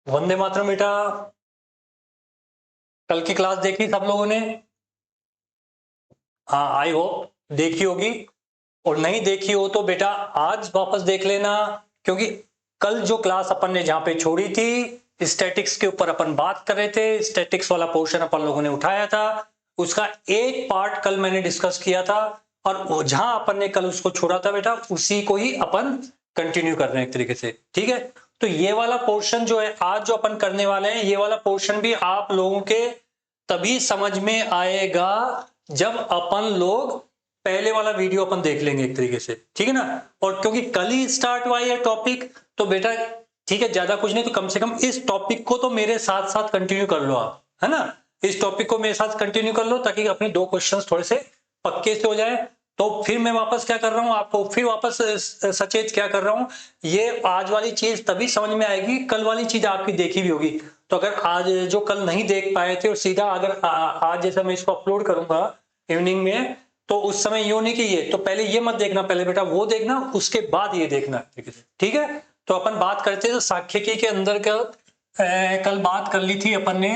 वंदे मातरम बेटा, कल की क्लास देखी सब लोगों ने? हाँ, आई होप देखी होगी। और नहीं देखी हो तो बेटा आज वापस देख लेना, क्योंकि कल जो क्लास अपन ने जहां पे छोड़ी थी स्टैटिक्स के ऊपर अपन बात कर रहे थे, स्टैटिक्स वाला पोर्शन अपन लोगों ने उठाया था, उसका एक पार्ट कल मैंने डिस्कस किया था, और जहां अपन ने कल उसको छोड़ा था बेटा उसी को ही अपन कंटिन्यू कर रहे हैं एक तरीके से। ठीक है, तो ये वाला पोर्शन जो है आज जो अपन करने वाले हैं, ये वाला पोर्शन भी आप लोगों के तभी समझ में आएगा जब अपन लोग पहले वाला वीडियो अपन देख लेंगे एक तरीके से। ठीक है ना, और क्योंकि कल ही स्टार्ट हुआ है टॉपिक, तो बेटा ठीक है, ज्यादा कुछ नहीं तो कम से कम इस टॉपिक को तो मेरे साथ साथ कंटिन्यू कर लो आप, है ना। इस टॉपिक को मेरे साथ कंटिन्यू कर लो ताकि अपने दो क्वेश्चंस थोड़े से पक्के से हो जाए। तो फिर मैं वापस क्या कर रहा हूं, आपको फिर वापस सचेत क्या कर रहा हूं, ये आज वाली चीज तभी समझ में आएगी, कल वाली चीज आपकी देखी भी होगी। तो अगर आज जो कल नहीं देख पाए थे और सीधा अगर आज जैसा मैं इसको अपलोड करूंगा इवनिंग में, तो उस समय यूं नहीं कि ये तो पहले ये मत देखना, पहले बेटा वो देखना उसके बाद ये देखना। ठीक है, तो अपन बात करते हैं सांख्यिकी के अंदर का कल बात कर ली थी अपन ने।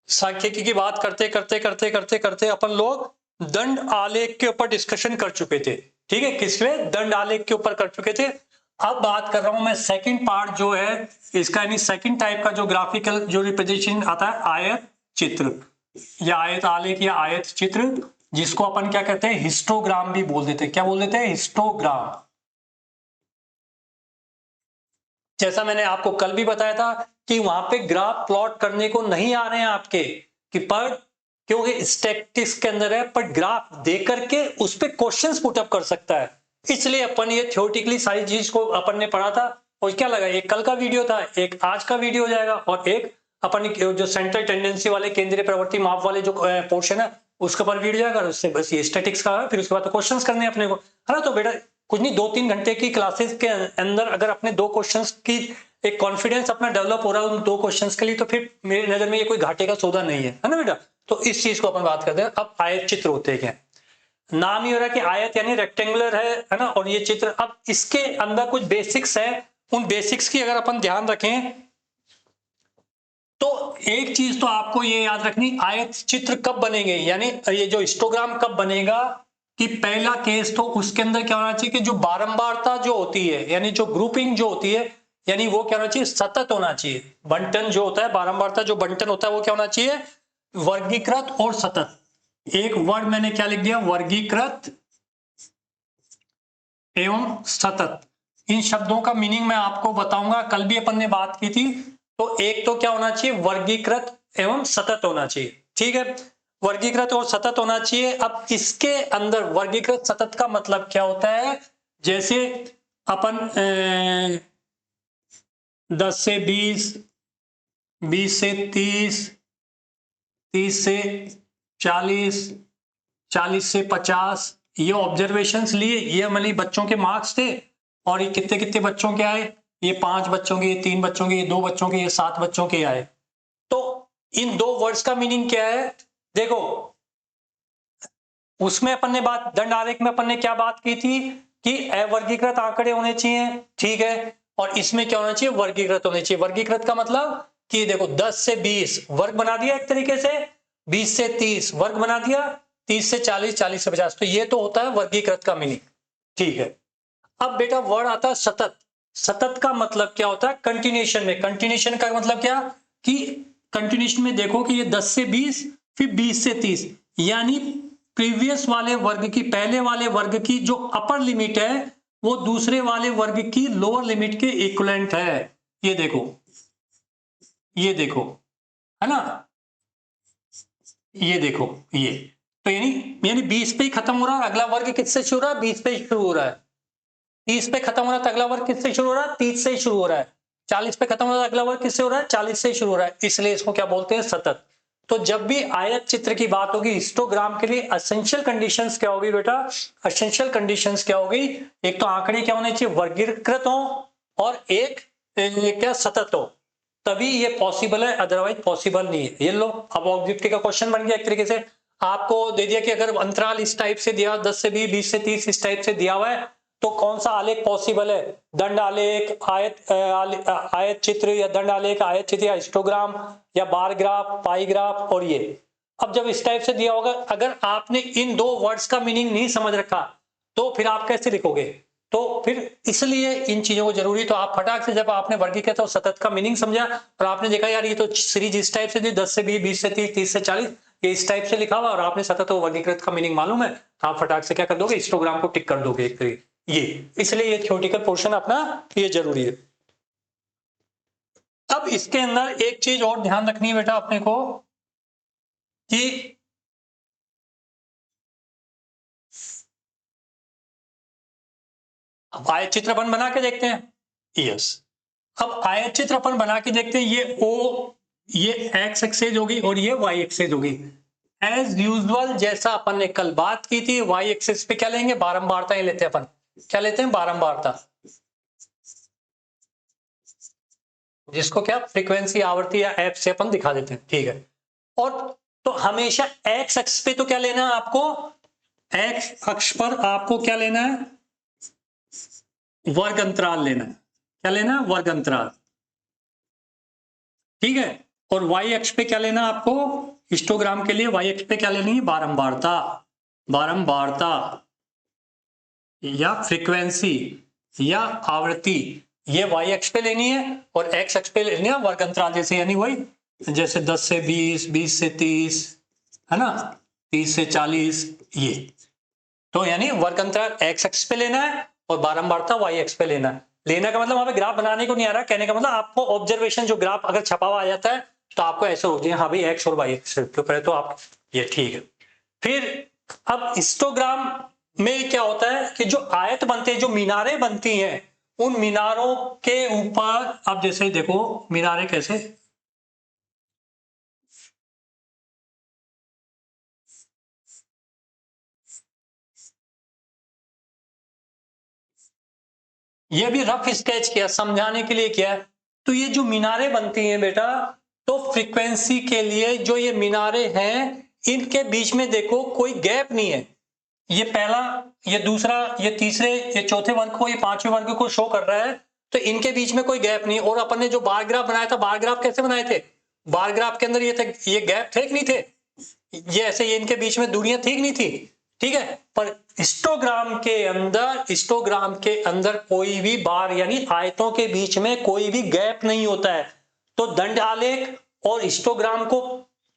सांख्यिकी की बात करते करते करते करते करते अपन लोग दंड आलेख के ऊपर डिस्कशन कर चुके थे। ठीक है, किसमें? दंड आलेख के ऊपर कर चुके थे। अब बात कर रहा हूं मैं सेकंड पार्ट जो है इसका, यानी सेकंड टाइप का जो ग्राफिकल जो रिप्रेजेंटेशन आता है, आयत चित्र या आयत आलेख या आयत चित्र, जिसको अपन क्या कहते हैं, हिस्टोग्राम भी बोल देते हैं। क्या बोल देते हैं? हिस्टोग्राम। जैसा मैंने आपको कल भी बताया था कि वहां पे ग्राफ प्लॉट करने को नहीं आ रहे हैं आपके, कि पर क्योंकि स्टैटिस्टिक्स के अंदर है, पर ग्राफ दे करके उस पे क्वेश्चंस पुट अप कर सकता है, इसलिए अपन ये थ्योरेटिकली सारी चीज को अपन ने पढ़ा था। और क्या लगा, एक कल का वीडियो था, एक आज का वीडियो हो जाएगा, और एक अपन जो सेंट्रल टेंडेंसी वाले केंद्रीय प्रवृत्ति माप वाले जो पोर्शन है उसके ऊपर वीडियो जाएगा, उससे बस ये स्टैटिक्स का है, फिर उसके बाद तो क्वेश्चंस करने अपने को, है ना। तो बेटा कुछ नहीं, 2-3 घंटे की क्लासेस के अंदर अगर अपने दो क्वेश्चंस की एक कॉन्फिडेंस अपना डेवलप हो रहा है उन दो क्वेश्चंस के लिए, तो फिर मेरी नजर में ये कोई घाटे का सौदा नहीं है ना बेटा। तो इस चीज को अपन बात करते हैं। अब आयत चित्र होते हैं क्या, नाम ही हो रहा है कि आयत यानी रेक्टेंगुलर है ना, और ये चित्र। अब इसके अंदर कुछ बेसिक्स है, उन बेसिक्स की अगर अपन ध्यान रखें तो एक चीज तो आपको ये याद रखनी, आयत चित्र कब बनेंगे, यानी ये जो हिस्टोग्राम कब बनेगा, कि पहला केस तो उसके अंदर क्या होना चाहिए कि जो बारंबारता जो होती है, यानी जो ग्रुपिंग जो होती है, यानी वो क्या होना चाहिए, सतत होना चाहिए। बंटन जो होता है, बारंबारता जो बंटन होता है वो क्या होना चाहिए, वर्गीकृत और सतत। एक वर्ड मैंने क्या लिख दिया, वर्गीकृत एवं सतत। इन शब्दों का मीनिंग मैं आपको बताऊंगा, कल भी अपन ने बात की थी। तो एक तो क्या होना चाहिए, वर्गीकृत एवं सतत होना चाहिए। ठीक है, वर्गीकृत और सतत होना चाहिए। अब इसके अंदर वर्गीकृत सतत का मतलब क्या होता है, जैसे अपन 10 से 20, 20 से 30, 30 से 40, 40 से 50, ये ऑब्जर्वेशंस लिए, ये मतलब बच्चों के मार्क्स थे। और ये कितने कितने बच्चों के आए, ये 5 बच्चों के, ये 3 बच्चों के, ये 2 बच्चों के, ये 7 बच्चों के आए। तो इन दो वर्ड्स का मीनिंग क्या है, देखो उसमें अपन ने बात, दंड आलेख में अपन ने क्या बात की थी कि अवर्गीकृत आंकड़े होने चाहिए। ठीक है, और इसमें क्या होना चाहिए, वर्गीकृत होने चाहिए। वर्गीकृत का मतलब कि देखो 10 से 20 वर्ग बना दिया एक तरीके से, 20 से 30 वर्ग बना दिया, 30 से 40, 40 से 50, तो ये तो होता है वर्गीकृत का मीनिंग। ठीक है, अब बेटा वर्ड आता है सतत। सतत का मतलब क्या होता है, कंटिन्यूएशन में। कंटिन्यूएशन का मतलब क्या, कि कंटिन्यूएशन में देखो कि ये 10 से 20 फिर 20 से 30, यानी प्रीवियस वाले वर्ग की, पहले वाले वर्ग की जो अपर लिमिट है वो दूसरे वाले वर्ग की लोअर लिमिट के इक्विवेलेंट है। ये देखो, ये देखो, है ना, ये देखो, ये तो यानी 20 पे ही खत्म हो रहा है, अगला वर्ग किससे शुरू हो रहा है, 20 पे ही शुरू हो रहा है। 30 पे खत्म हो रहा है तो अगला वर्ग किससे शुरू हो रहा है, 30 से ही शुरू हो रहा है। 40 पे खत्म हो रहा है अगला वर्ग किससे हो रहा है, 40 से ही शुरू हो रहा है, इसलिए इसको क्या बोलते हैं, सतत। तो जब भी आयत चित्र की बात होगी हिस्टोग्राम के लिए, एसेंशियल कंडीशंस क्या होगी बेटा, एसेंशियल कंडीशंस क्या होगी, एक तो आंकड़े क्या होने चाहिए, वर्गीकृत हो, और एक क्या, सतत हो, तभी ये पॉसिबल है, अदरवाइज पॉसिबल नहीं है। ये लो, अब ऑब्जेक्टिव का क्वेश्चन बन गया एक तरीके से, आपको दे दिया कि अगर अंतराल इस टाइप से दिया, 10 से 20, 20 से 30 इस टाइप से दिया हुआ है, तो कौन सा आलेख पॉसिबल है? दंड आलेख, आयत चित्र या दंड आलेख, आयत चित्र या हिस्टोग्राम या बार ग्राफ, पाई ग्राफ और ये। अब जब इस टाइप से दिया होगा, अगर आपने इन दो वर्ड्स का मीनिंग नहीं समझ रखा तो फिर आप कैसे लिखोगे? तो फिर इसलिए इन चीजों को जरूरी, तो आप फटाक से जब आपने वर्गीकृत और सतत का मीनिंग समझा और आपने देखा यार ये तो सीरीज इस टाइप से थी, 10 से 20, 20 से 30, 30 से 40, ये इस टाइप से लिखा हुआ, और आपने सतत और वर्गीकृत का मीनिंग मालूम है, तो आप फटाक से क्या कर दोगे? हिस्टोग्राम को टिक कर दोगे एक तरीके। ये इसलिए ये थ्योरेटिकल पोर्शन अपना ये जरूरी है। अब इसके अंदर एक चीज और ध्यान रखनी है बेटा अपने को कि अब आयत चित्र अपन बना के देखते हैं। यस, अब आयत चित्र अपन बना के देखते हैं। ये ओ, ये एक्स एक्सेज होगी और ये वाई एक्सेज होगी। एज यूजुअल जैसा अपन ने कल बात की थी, वाई एक्सेस पे क्या लेंगे? बारंबारता ही लेते हैं अपन। क्या लेते हैं? बारंबारता, जिसको क्या फ्रीक्वेंसी, आवर्ती या एफ से अपन दिखा देते हैं। ठीक है, और तो हमेशा एक्स अक्ष पे तो क्या लेना है आपको? एक्स अक्ष पर आपको क्या लेना है? वर्ग अंतराल लेना है। क्या लेना है? वर्ग अंतराल। ठीक है, और वाई अक्ष पे क्या लेना है आपको? हिस्टोग्राम के लिए वाई अक्ष पे क्या लेनी है? बारंबारता। बारंबारता या फ्रीक्वेंसी या आवृत्ति, ये वाई अक्ष पे लेनी है, और एक्स अक्ष पे लेनी है वर्ग अंतराल, जैसे यानी वही जैसे 10 से 20, 20 से 30, है ना, 30 से 40, ये तो यानी वर्ग अंतराल एक्स अक्ष पे लेना है और बारंबारता वाई अक्ष पे लेना है। लेने का मतलब वहां पे ग्राफ बनाने को नहीं आ रहा, कहने का मतलब आपको ऑब्जर्वेशन, जो ग्राफ अगर छपा हुआ आ जाता है तो आपको ऐसे हो जाए हाँ भाई एक्स और वाई अक्ष के ऊपर है, तो आप ये ठीक है। फिर अब हिस्टोग्राम में क्या होता है कि जो आयत बनते हैं, जो मीनारें बनती हैं, उन मीनारों के ऊपर, अब जैसे देखो मीनारें कैसे, ये भी रफ स्केच किया, समझाने के लिए किया। तो ये जो मीनारें बनती हैं बेटा, तो फ्रीक्वेंसी के लिए जो ये मीनारें हैं, इनके बीच में देखो कोई गैप नहीं है। ये पहला, ये दूसरा, ये तीसरे, ये चौथे वर्ग को, ये पांचवें वर्ग को शो कर रहा है, तो इनके बीच में कोई गैप नहीं। और अपन ने जो बार ग्राफ बनाया था, बार ग्राफ कैसे बनाए थे? बार ग्राफ के अंदर ये थे, ये गैप थे कि नहीं थे? ये ऐसे, ये इनके बीच में दूरियां थी कि नहीं थी? ठीक है, पर हिस्टोग्राम के अंदर, हिस्टोग्राम के अंदर कोई भी बार यानी आयतों के बीच में कोई भी गैप नहीं होता है। तो दंड आलेख और हिस्टोग्राम को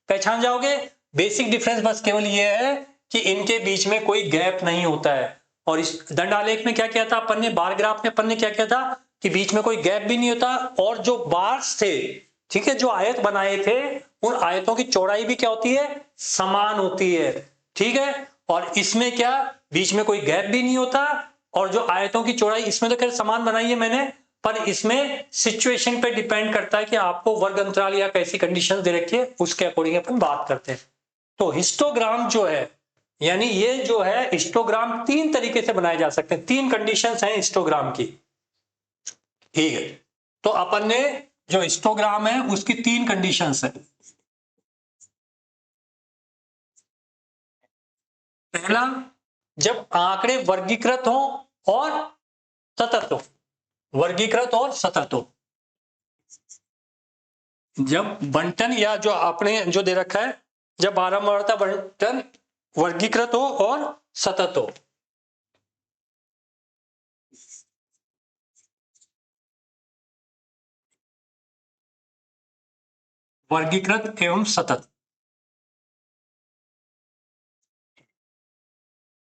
पहचान जाओगे। बेसिक डिफरेंस बस केवल ये है कि इनके बीच में कोई गैप नहीं होता है। और इस दंड आलेख में क्या किया था अपन ने, बार ग्राफ में अपन ने क्या किया था कि बीच में कोई गैप भी नहीं होता, और जो बार्स थे, ठीक है, जो आयत बनाए थे, उन आयतों की चौड़ाई भी क्या होती है? समान होती है। ठीक है, और इसमें क्या, बीच में कोई गैप भी नहीं होता, और जो आयतों की चौड़ाई, इसमें तो खैर समान बनाई है मैंने, पर इसमें सिचुएशन पे डिपेंड करता है कि आपको वर्ग अंतराल या कैसी कंडीशन दे रखी है, उसके अकॉर्डिंग अपन बात करते हैं। तो हिस्टोग्राम जो है, यानी ये जो है हिस्टोग्राम तीन तरीके से बनाए जा सकते हैं, तीन कंडीशंस हैं हिस्टोग्राम की। ठीक है, तो अपन ने जो हिस्टोग्राम है उसकी तीन कंडीशंस है। पहला, जब आंकड़े वर्गीकृत हो और सतत हो, वर्गीकृत और सतत हो। जब बंटन या जो आपने जो दे रखा है, जब बारंबारता बंटन वर्गीकृत हो और सतत हो। वर्गीकृत एवं सतत,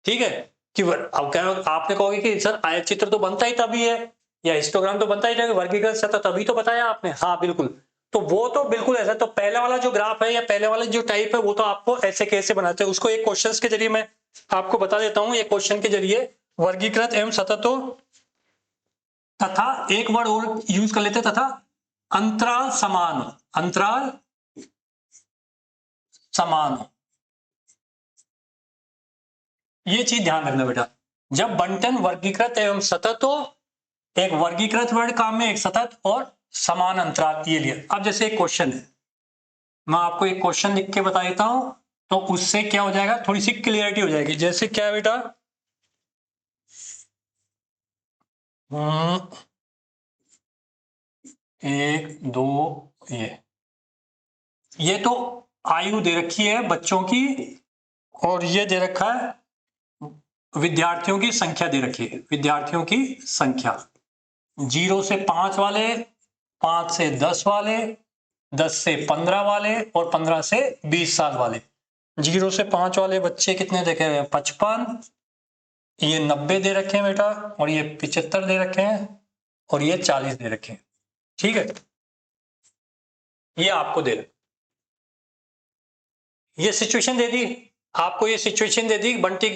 ठीक है। कि अब क्या आपने कहोगे कि सर आयत चित्र तो बनता ही तभी है, या हिस्टोग्राम तो बनता ही है, वर्गीकृत सतत तभी तो बताया आपने। हाँ बिल्कुल, तो वो तो बिल्कुल ऐसा, तो पहला वाला जो ग्राफ है या पहले वाला जो टाइप है, वो तो आपको ऐसे कैसे बनाते हैं उसको एक क्वेश्चन के जरिए मैं आपको बता देता हूं। एक क्वेश्चन के जरिए वर्गीकृत एवं सतत हो, तथा एक वर्ड और यूज कर लेते, तथा अंतराल समान हो, अंतराल समान हो। ये चीज ध्यान रखना बेटा, जब बंटन वर्गीकृत एवं सतत हो, एक वर्गीकृत वर्ड काम में, एक सतत और समान अंतराल, ये लिया। अब जैसे एक क्वेश्चन है, मैं आपको एक क्वेश्चन लिख के बता देता हूं, तो उससे क्या हो जाएगा, थोड़ी सी क्लियरिटी हो जाएगी। जैसे क्या है बेटा, एक दो, ये तो आयु दे रखी है बच्चों की, और ये दे रखा है विद्यार्थियों की संख्या दे रखी है, विद्यार्थियों की संख्या 0 से 5 वाले, 5 से 10 वाले, 10 से 15 वाले और 15 से 20 साल वाले। 0 से 5 वाले बच्चे कितने देखे हैं? 55, ये 90 दे रखे हैं बेटा, और ये 75 दे रखे हैं, और ये 40 दे रखे हैं। ठीक है, ये आपको दे रखे, ये सिचुएशन दे दी आपको, ये सिचुएशन दे दी बंटी,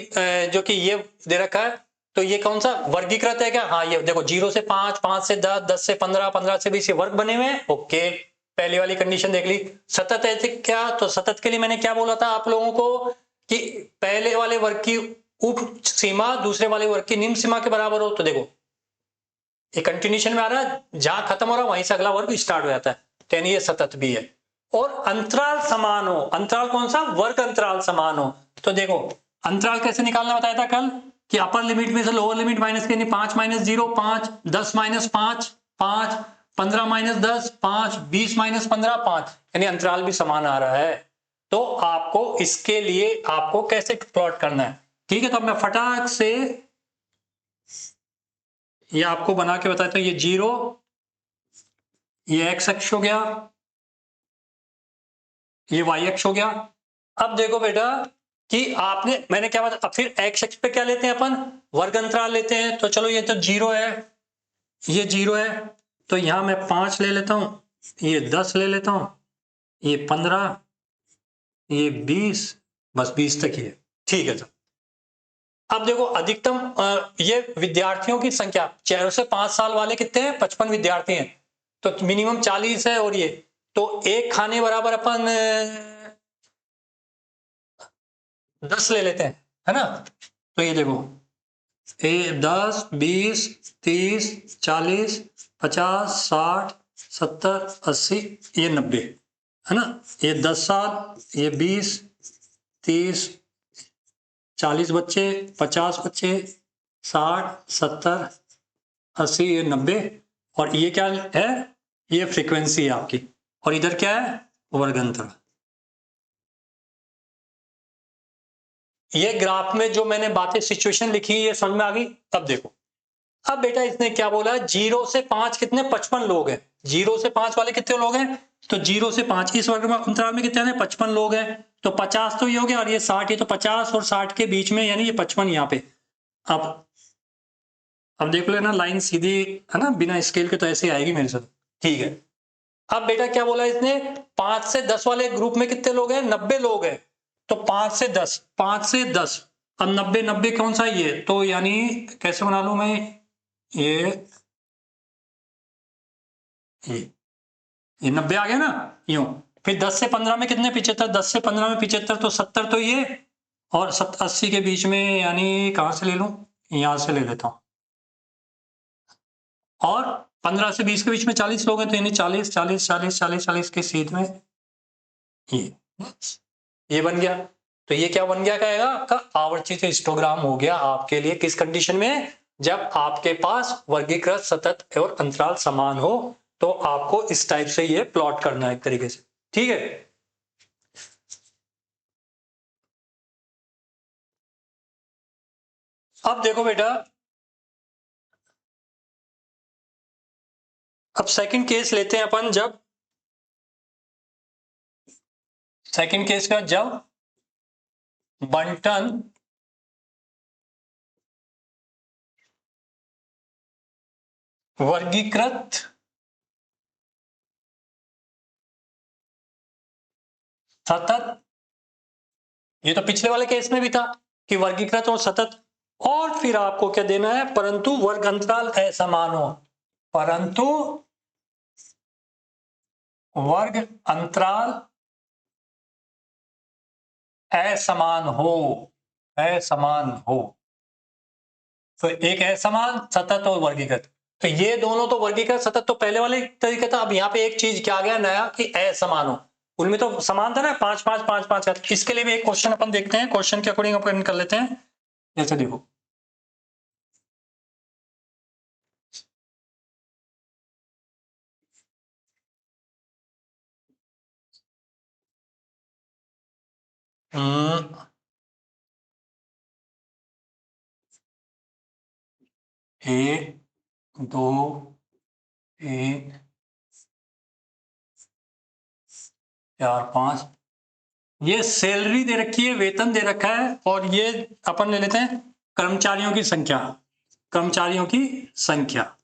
जो कि ये दे रखा है। तो ये कौन सा वर्गीकृत है क्या? हाँ, ये देखो 0 से 5, 5 से 10, 10 से 15, 15 से 20 वर्ग बने हुए हैं। ओके, पहली वाली कंडीशन देख ली। सतत है क्या? तो सतत के लिए मैंने क्या बोला था आप लोगों को कि पहले वाले वर्ग की उप सीमा दूसरे वाले वर्ग की निम्न सीमा के बराबर हो। तो देखो ये कंटिन्यूशन में आ रहा है, जहां खत्म हो रहा है वहीं से अगला वर्ग स्टार्ट हो जाता है, तो यानी ये सतत भी है। और अंतराल समान हो, अंतराल कौन सा? वर्ग अंतराल समान हो। तो देखो अंतराल कैसे निकालना बताया था कल कि अपर लिमिट में से लोअर लिमिट माइनस करनी, 5 माइनस 0 5, 10 माइनस 5 5, 15 माइनस 10 5, 20 माइनस 15 5, यानी अंतराल भी समान आ रहा है। तो आपको इसके लिए आपको कैसे प्लॉट करना है? ठीक है, तो अब मैं फटाक से ये आपको बना के बताता हूं। ये 0, ये एक्स अक्ष हो गया, ये वाई अक्ष हो गया। अब देखो बेटा कि आपने, मैंने क्या बताया, अब फिर एक्स अक्ष पे क्या लेते हैं अपन? वर्ग अंतराल लेते हैं। तो चलो ये तो 0 है, ये 0 है, तो यहां मैं 5 ले लेता हूं, ये 10 ले लेता हूं, ये 15, ये 20, बस 20 तक ही है। ठीक है, तो अब देखो अधिकतम ये विद्यार्थियों की संख्या 4 से 5 साल वाले कितने हैं? 55 विद्यार्थी हैं, तो मिनिमम 40 है। और ये तो एक खाने बराबर अपन 10 ले लेते हैं, है ना? तो ये देखो 10, 20, 30, 40, 50, 60, 70, 80, ये 90, है ना? ये 10 साल, ये 20, 30, 40 बच्चे, 50 बच्चे, 60, 70, 80, ये 90, और ये क्या है? ये फ्रीक्वेंसी है आपकी, और इधर क्या है? वर्ग अंतर। ये ग्राफ में जो मैंने बातें सिचुएशन लिखी ये समझ में आ गई? अब देखो, अब बेटा इसने क्या बोला? 0 से 5 कितने? 55 लोग हैं। 0 से 5 वाले कितने लोग हैं? तो 0 से 5 इस वर्ग अंतराल में कितने हैं? 55 लोग हैं। तो 50 तो ये हो गया, और ये 60, ये तो 50 और 60 के बीच में, यानी ये 55 यहाँ पे। अब देख लेना लाइन सीधी है ना, बिना स्केल के, तो ऐसे आएगी मेरे साथ। ठीक है, अब बेटा क्या बोला इसने? 5 से 10 वाले ग्रुप में कितने लोग हैं? 90 लोग हैं। तो 5 से 10, 5 से 10, अब 90 90 कौन सा? ये तो यानी कैसे बना लू मैं? ये ये 90 आ गया ना, यूं। फिर 10 से 15 में कितने? 75। 10 से 15 में 75, तो 70 तो ये, और 80 के बीच में, यानी कहां से ले लूं? यहां से ले लेता हूं। और 15 से 20 के बीच में 40 लोग हैं, तो यानी 40 40 40 40 40 के सीध में ये बन गया। तो ये क्या बन गया? कहेगा आपका आवर्तित हिस्टोग्राम हो गया आपके लिए। किस कंडीशन में? जब आपके पास वर्गीकृत सतत और अंतराल समान हो, तो आपको इस टाइप से ये प्लॉट करना है एक तरीके से। ठीक है, अब देखो बेटा, अब सेकंड केस लेते हैं अपन। जब सेकंड केस का, जब बंटन वर्गीकृत सतत, ये तो पिछले वाले केस में भी था कि वर्गीकृत और सतत, और फिर आपको क्या देना है? परंतु वर्ग अंतराल असमान हो, परंतु वर्ग अंतराल असमान हो, असमान हो। तो एक असमान, सतत और वर्गीकृत, तो ये दोनों तो वर्गीकृत सतत तो पहले वाले तरीके था। अब यहाँ पे एक चीज क्या आ गया नया कि असमान हो। उनमें तो समान था ना, 5 5 5 5। इसके लिए भी एक क्वेश्चन अपन देखते हैं, क्वेश्चन के अकॉर्डिंग अपन कर लेते हैं। जैसे देखो एक, दो, तीन, चार, पांच, ये सैलरी दे रखी है, वेतन दे रखा है, और ये अपन ले लेते हैं कर्मचारियों की संख्या। कर्मचारियों की संख्या,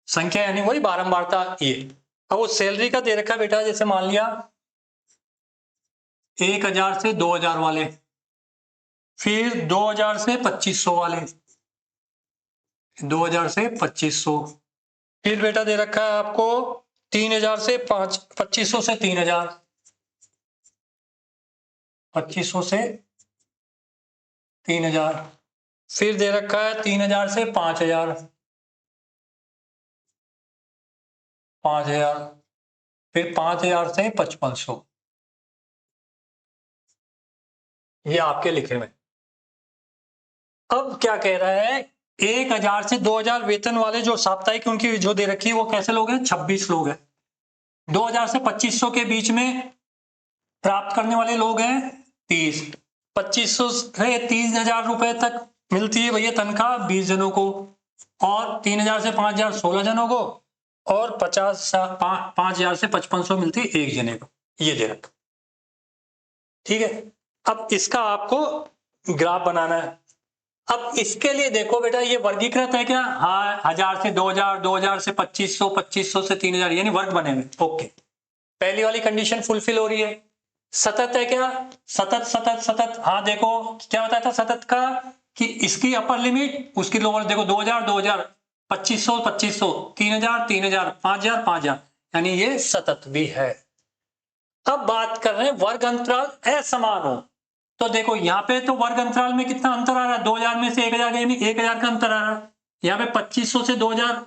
संख्या यानी वही बारंबारता ये। अब वो सैलरी का दे रखा है बेटा, जैसे मान लिया 1000 से 2000 वाले, फिर 2000 से 2500 वाले, 2000 से 2500, फिर बेटा दे रखा है आपको 3000 से 2500 से 3000, 2500 से 3000, फिर दे रखा है 3000 से 5000, 5000, फिर 5000 से 5500, ये आपके लिखे में। अब क्या कह रहा है, 1000 से 2000 वेतन वाले जो साप्ताहिक उनकी जो दे रखी है वो कैसे लोग हैं, 26 लोग हैं। 2000 से 2500 के बीच में प्राप्त करने वाले लोग हैं 30। 2500 से 30,000 रुपए तक मिलती है भैया तनख्वाह 20 जनों को, और 3000 से 5000 16 जनों को, और 5000 से 5500 मिलती है एक जने को। ये दे रखा, ठीक है। अब इसका आपको ग्राफ बनाना है। अब इसके लिए देखो बेटा, ये वर्गीकृत है क्या, हाँ, 1000 से 2000, 2000 से 2500, 2500 से 3000, यानी वर्ग बने हुए। ओके, पहली वाली कंडीशन फुलफिल हो रही है। सतत है क्या, सतत सतत सतत, हाँ देखो क्या बताया था सतत का, कि इसकी अपर लिमिट उसकी लोअर, देखो 2000 2000, 2500 2500, 3000 3000, 5000 5000, यानी ये सतत भी है। अब बात कर रहे हैं वर्ग अंतराल असमान हो, तो देखो यहाँ पे तो वर्ग अंतराल में कितना अंतर आ रहा है, 2000 में से 1000, यानी 1000 का अंतर आ रहा है। यहाँ पे 2500 से 2000,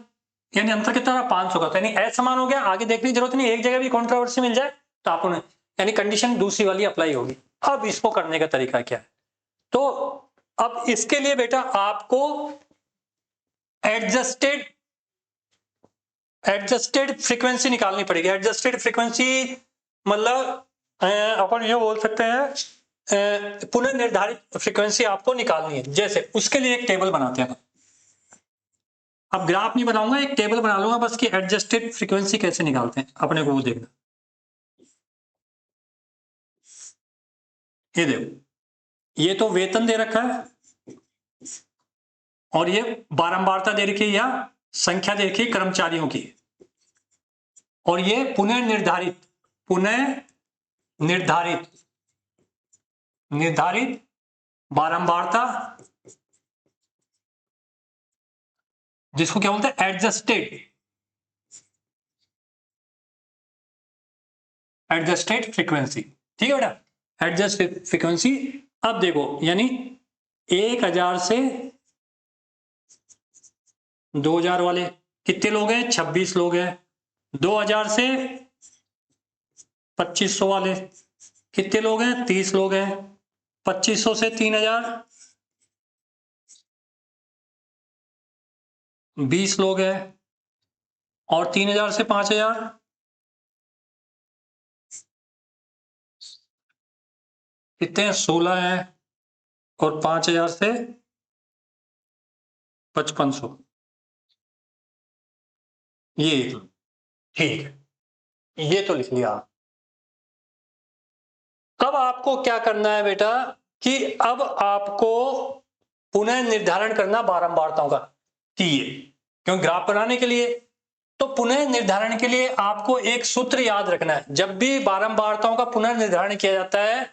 यानी अंतर कितना रहा, 500 का, तो यानी असमान हो गया। आगे देखने की जरूरत नहीं, एक जगह भी कंट्रोवर्सी मिल जाए तो आप उन्हें, यानी कंडीशन दूसरी वाली अप्लाई होगी। अब इसको करने का तरीका क्या है, तो अब इसके लिए बेटा आपको एडजस्टेड फ्रीक्वेंसी निकालनी पड़ेगी। एडजस्टेड फ्रीक्वेंसी मतलब अपन ये बोल सकते हैं पुनर्निर्धारित फ्रीक्वेंसी आपको निकालनी है। जैसे उसके लिए एक टेबल बनाते हैं, अब ग्राफ नहीं बनाऊंगा, एक टेबल बना लूंगा बस कि एडजस्टेड फ्रीक्वेंसी कैसे निकालते हैं, अपने को वो देखना। ये देखो, ये तो वेतन दे रखा है, और ये बारंबारता दे रखी है या संख्या दे रखी है कर्मचारियों की, और ये निर्धारित बारंबारता, जिसको क्या बोलते हैं, एडजस्टेड फ्रीक्वेंसी। ठीक है बेटा, एडजस्टेड फ्रीक्वेंसी। अब देखो, यानी 1000 से 2000 वाले कितने लोग हैं, 26 लोग हैं। 2000 से 2500 वाले कितने लोग हैं, 30 लोग हैं। 2500 से 3000 20 लोग हैं, और 3000 से 5000 कितने हैं, 16 हैं, और 5000 से 5500, ये ठीक है, ये तो लिख लिया। अब आपको क्या करना है बेटा, कि अब आपको पुनः निर्धारण करना बारंबारताओं का, कि ये क्यों ग्राफ बनाने के लिए, तो पुनः निर्धारण के लिए आपको एक सूत्र याद रखना है। जब भी बारंबारताओं का पुनः निर्धारण किया जाता है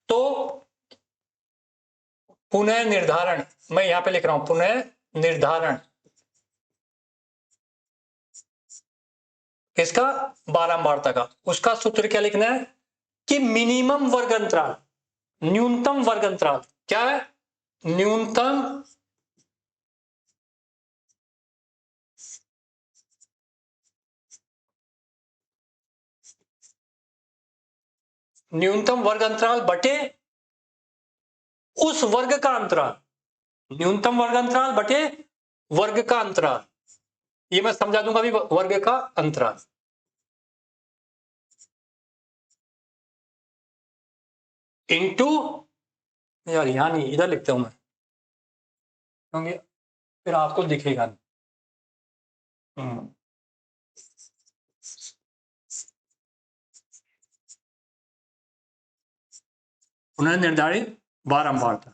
तो पुनः निर्धारण, मैं यहां पे लिख रहा हूं, पुनः निर्धारण किसका, बारंबारता का, उसका सूत्र क्या लिखना है, कि मिनिमम वर्ग अंतराल, न्यूनतम वर्ग अंतराल क्या है, न्यूनतम वर्ग अंतराल बटे उस वर्ग का अंतराल, न्यूनतम वर्ग अंतराल बटे वर्ग का अंतराल, ये मैं समझा दूंगा अभी, वर्ग का अंतराल। इंटू, यार यहाँ नहीं, इधर लिखता हूं मैं क्योंकि फिर आपको दिखेगा नहीं। पुनर्निर्धारित बारंबारता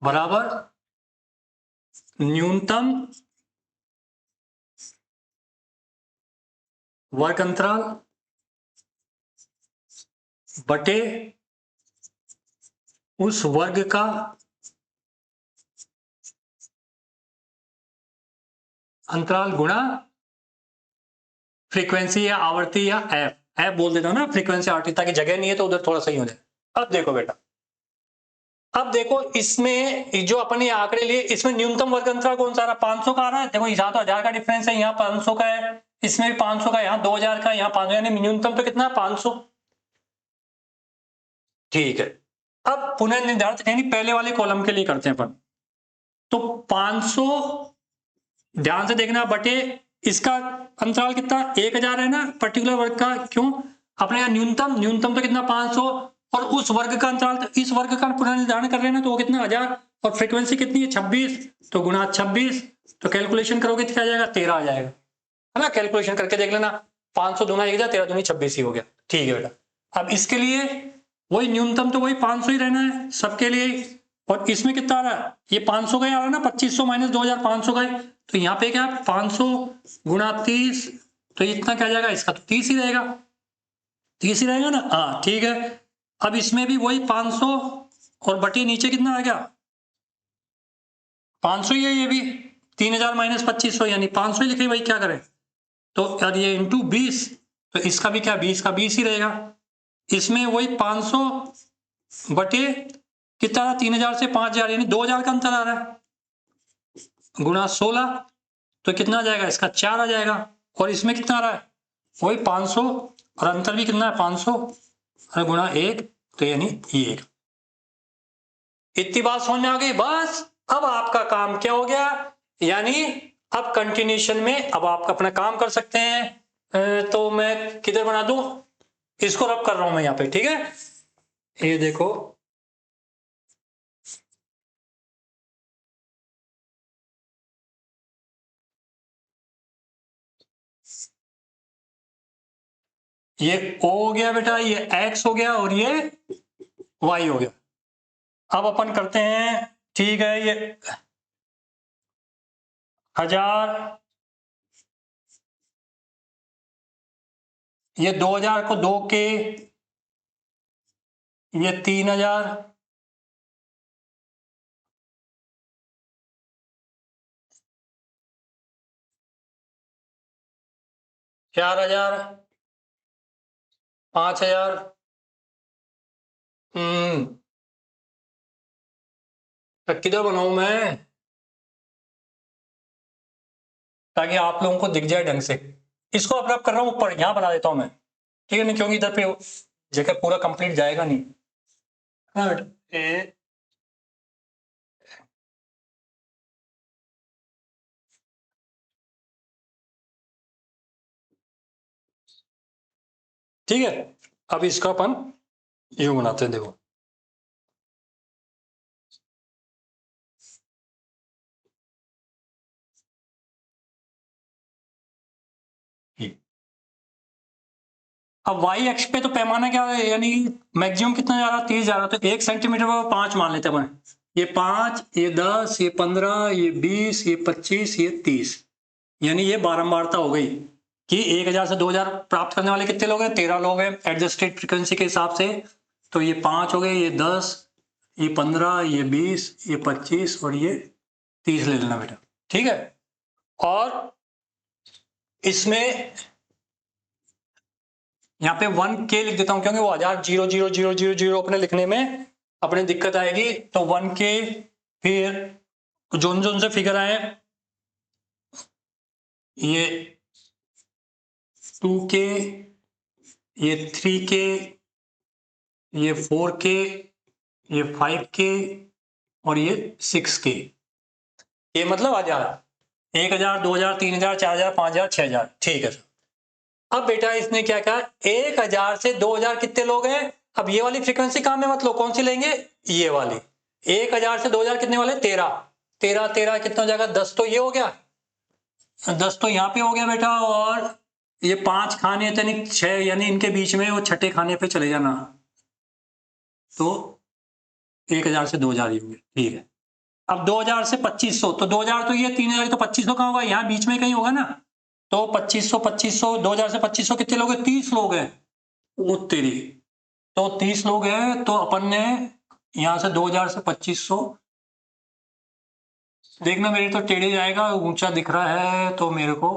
बराबर न्यूनतम वर्ग अंतराल बटे उस वर्ग का अंतराल गुणा फ्रीक्वेंसी या आवर्ती या एफ। एफ बोल देता हूं ना, फ्रीक्वेंसी आवर्ती, ताकि जगह नहीं है तो उधर थोड़ा सही हो जाए। अब देखो बेटा, अब देखो इसमें जो अपन ये आंकड़े लिए, इसमें न्यूनतम वर्ग अंतराल कौन सा आ रहा है? 500 का आ रहा है। देखो यहाँ तो 1000 का डिफरेंस है, यहाँ 500 का है, इसमें भी 500 का, यहाँ 2000 का, यहाँ 500, यानी न्यूनतम तो कितना है? 500। ठीक है, अब पुनर्निर्धारित यानी पहले वाले कॉलम के लिए करते हैं अपन। तो 500 ध्यान से देखना बटे इसका अंतराल कितना? 1000 है ना पर्टिकुलर वर्ग का। क्यों? अपने यहाँ न्यूनतम तो कितना? 500, और उस वर्ग का अंतराल, तो इस वर्ग का पुनर्निर्धारण कर रहे हैं ना, तो वो कितना? 1000, और फ्रीक्वेंसी कितनी है? 26, तो गुणा 26, तो कैलकुलेशन करोगे तो क्या आ जाएगा? 13 आ जाएगा, है ना? कैलकुलेशन करके देख लेना, 500 दूना 1000, 13 दूनी 26 ही हो गया। ठीक है बेटा, अब इसके लिए वही न्यूनतम तो वही 500 ही रहना है सबके लिए, और इसमें कितना आ रहा है? ये 500 का ही आ रहा है ना, 2500 माइनस 2500 का है, तो यहाँ पे क्या? 500 गुणा 30, तो इतना क्या जाएगा? इसका तो 30 ही रहेगा, 30 ही रहेगा ना। हाँ ठीक है, अब इसमें भी वही 500 और बटी नीचे कितना आ गया? 500 ही है ये भी, 3000 माइनस 2500 यानी 500 ही लिखे भाई, क्या करें? तो यार ये इंटू 20, तो इसका भी क्या? 20 का 20 ही रहेगा। इसमें वही 500 बटे कितना? 3000 से 5000, यानी 2000 का अंतर आ रहा है, गुणा 16, तो कितना आ जाएगा? इसका 4 आ जाएगा। और इसमें कितना आ रहा है? वही 500, और अंतर भी कितना है? 500 और गुणा 1, तो यानी ये 1। इतनी बात समझ में आ गई? बस अब आपका काम क्या हो गया? यानी अब कंटिन्यूशन में अब आप अपना काम कर सकते हैं। तो मैं किधर बना दूं? इसको रब कर रहा हूं मैं यहाँ पे, ठीक है? ये देखो, ये O हो गया बेटा, ये X हो गया, और ये Y हो गया। अब अपन करते हैं, ठीक है, ये 1000, ये 2000 को 2 के, ये 3000, चार 1000, 5000, तो किधर बनाऊं मैं ताकि आप लोगों को दिख जाए ढंग से? इसको अब कर रहा हूं ऊपर, यहां बना देता हूं मैं, ठीक है? नहीं, क्योंकि इधर पे जगह पूरा कंप्लीट जाएगा नहीं। हाँ, ठीक है, अब इसका अपन यूं बनाते हैं, देखो। अब वाई एक्स पे तो पैमाना क्या है, यानी मैक्सिमम कितना जा रहा है? 30 जा रहा है, तो 1 सेंटीमीटर पर 5 मान लेते हैं। ये 5, ये 10, ये 15, ये 20, ये 25, ये 30, यानी ये बारंबारता हो गई कि 1000 से 2000 प्राप्त करने वाले कितने लोग हैं? 13 लोग हैं एडजस्टेड फ्रीक्वेंसी के हिसाब से। तो ये 5 हो गए, ये 10, ये 15, ये 20, ये 25 और ये 30 ले लेना बेटा, ठीक है? और इसमें यहाँ पे 1K लिख देता हूं, क्योंकि वो 1000 अपने लिखने में अपने दिक्कत आएगी। तो 1K, फिर जोन से फिगर आए, ये 2K, ये 3K, ये 4K, ये 5K और ये 6K। ये मतलब 1000, 1000, 2000, 3000, 4000, 5000, 6000, ठीक है। अब बेटा इसने क्या कहा, 1000 से 2000 कितने लोग हैं। अब ये वाली फ्रीक्वेंसी काम में मत लो, कौन सी लेंगे, ये वाली। 1000 से 2000 कितने वाले, 13 13 13 कितना हो जाएगा, 10 तो ये हो गया, 10 तो यहाँ पे हो गया बेटा, और ये 5 खाने यानी 6, यानी इनके बीच में वो छठे खाने पे चले जाना, तो 1000 से 2000 ही होंगे, ठीक है। अब 2000 से 2500, तो 2000 तो ये 3000, तो 2500 कहाँ होगा, यहाँ बीच में कहीं होगा ना, तो 2500 2000 से 2500 कितने लोग हैं, 30 लोग हैं, वो तेरी, तो 30 लोग हैं, तो अपन ने यहां से 2000 से 2500, देखना मेरे तो टेढ़े जाएगा, ऊंचा दिख रहा है तो मेरे को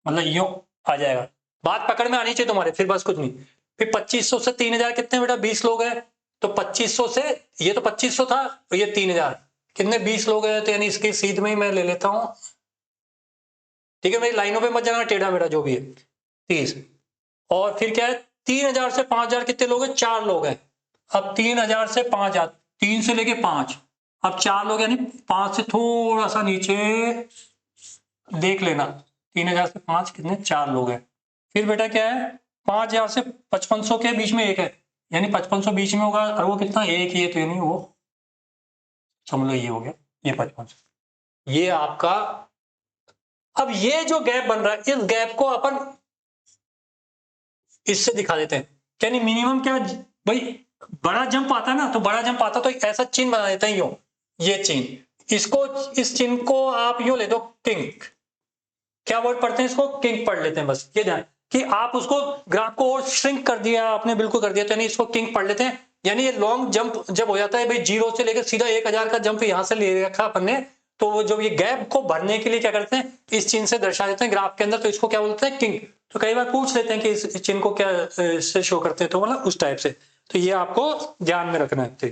मतलब यूं आ जाएगा, बात पकड़ में आनी चाहिए तुम्हारे, फिर बस कुछ नहीं। फिर 2500 से 3000 कितने बेटा, 20 लोग हैं, तो 2500 से, ये तो 2500 था, तो ये 3000 कितने, 20 लोग हैं, तो यानी इसकी सीध में ही मैं ले लेता हूं, ठीक है, मेरी लाइनों पे मत जाना टेढ़ा मेढ़ा जो भी है, 30। और फिर क्या है, 3000 से 5000 कितने लोग हैं, 4 लोग हैं। अब 3000 से 5000, 3 से लेके 5, अब 4 लोग, यानी 5 से थोड़ा सा नीचे देख लेना, 3000 से 5 कितने, 4 लोग हैं। फिर बेटा क्या है, 5000 से 5500 के बीच में एक है, यानी 5500 बीच में होगा, और वो कितना, एक ही है, तो यानी वो समझ लो ये हो गया, ये 5500, ये आपका। अब ये जो गैप बन रहा है, इस गैप को अपन इससे दिखा देते हैं, यानी मिनिमम क्या भाई, बड़ा जंप आता है ना, तो बड़ा जंप आता तो एक ऐसा चिन्ह बना देते हैं, यूं, ये चिन्ह, इसको, इस चिन्ह को आप यूं ले दो, किंक, क्या वर्ड पढ़ते हैं इसको, किंक पढ़ लेते हैं, बस ये ध्यान कि आप उसको ग्राफ को और श्रिंक कर दिया आपने, बिल्कुल कर दिया, तो यानी इसको किंक पढ़ लेते हैं। यानी ये लॉन्ग जंप जब हो जाता है भाई, 0 से लेकर सीधा 1000 का जंप यहां से ले रखा अपन ने, तो वो जब ये गैप को भरने के लिए क्या करते हैं, इस चिन्ह से दर्शा देते हैं ग्राफ के अंदर, तो इसको क्या बोलते हैं, किंक। तो कई बार पूछ लेते हैं कि इस चिन्ह को क्या से शो करते हैं, तो मतलब उस टाइप से, तो ये आपको ध्यान में रखना है।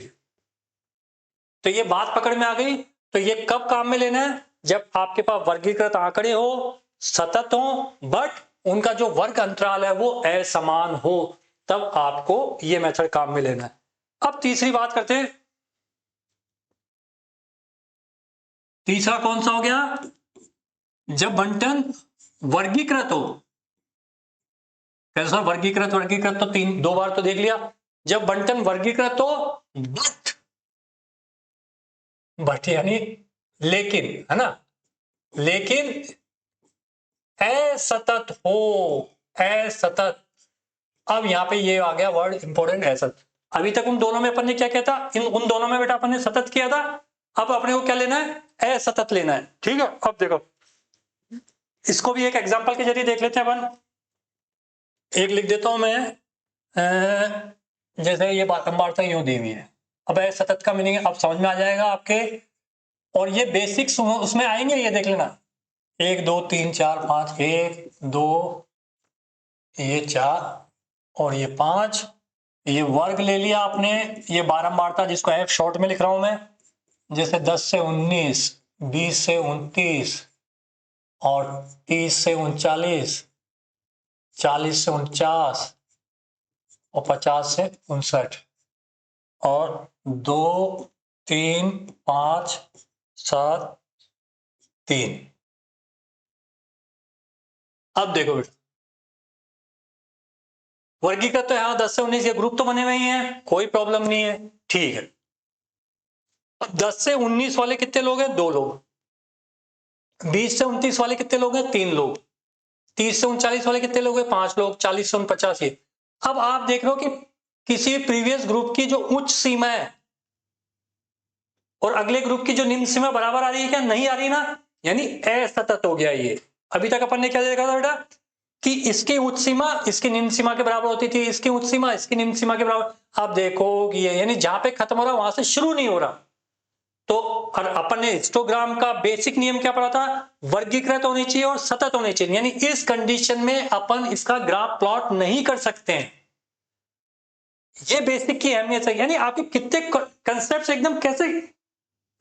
तो ये बात पकड़ में आ गई, तो ये कब काम में लेना है, जब आपके पास वर्गीकृत आंकड़े हो, सतत हो, बट उनका जो वर्ग अंतराल है वो असमान हो, तब आपको ये मेथड काम में लेना है। अब तीसरी बात करते हैं, तीसरा कौन सा हो गया, जब बंटन वर्गीकृत हो, कैसा वर्गीकृत, वर्गीकृत तो 2 बार तो देख लिया, जब बंटन वर्गीकृत हो बट यानी लेकिन, है ना, लेकिन असतत हो, असतत। अब यहां पे ये आ गया वर्ड इंपॉर्टेंट, असतत। अभी तक उन दोनों में अपन ने क्या किया था, उन दोनों में बेटा अपन ने सतत किया था, अब अपने को क्या लेना है, असतत लेना है, ठीक है। अब देखो इसको भी एक एग्जांपल के जरिए देख लेते हैं अपन, एक लिख देता हूं मैं, जैसे ये बारंबारता यूं दी हुई है, अब असतत का मीनिंग अब समझ में आ जाएगा आपके, और ये बेसिक्स उसमें आएंगे, ये देख लेना, 1 2 3 4 5, 1 2 ये 4 और ये 5, ये वर्ग ले लिया आपने, ये बारंबारता जिसको एफ शॉर्ट में लिख रहा हूं मैं, जैसे 10 से 19, 20 से 29 और 30 से 39, 40 से 49 और 50 से 59, और 2 3 5 7 3। अब देखो बेटा, वर्गीकृत तो यहां 10 से 19 ये ग्रुप तो बने हुए ही हैं, कोई प्रॉब्लम नहीं है, ठीक है। अब 10 से 19 वाले कितने लोग हैं, 2 लोग। 20 से 29 वाले कितने लोग हैं, 3 लोग। 30 से 39 वाले कितने लोग हैं, 5 लोग। 40 से 49 ये। अब आप देख रहे हो कि किसी प्रीवियस ग्रुप की जो उच्च सीमा है और अगले ग्रुप की जो निम्न सीमा बराबर आ रही है क्या, नहीं आ रही ना, यानी असतत हो गया ये। अभी तक अपन ने क्या देखा था बेटा कि इसकी उच्च सीमा इसकी निम्न सीमा के बराबर होती थी, इसकी उच्च सीमा इसकी निम्न सीमा के बराबर। आप देखो कि ये यानी जहां पे खत्म हो रहा वहां से शुरू नहीं हो रहा। तो अपन ने हिस्टोग्राम का बेसिक नियम क्या पढ़ा था, वर्गीकृत होनी चाहिए और सतत होनी चाहिए, यानी इस कंडीशन में अपन इसका ग्राफ प्लॉट नहीं कर सकते हैं। ये बेसिक की अहमियत है, यानी आपके कितने कंसेप्ट एकदम कैसे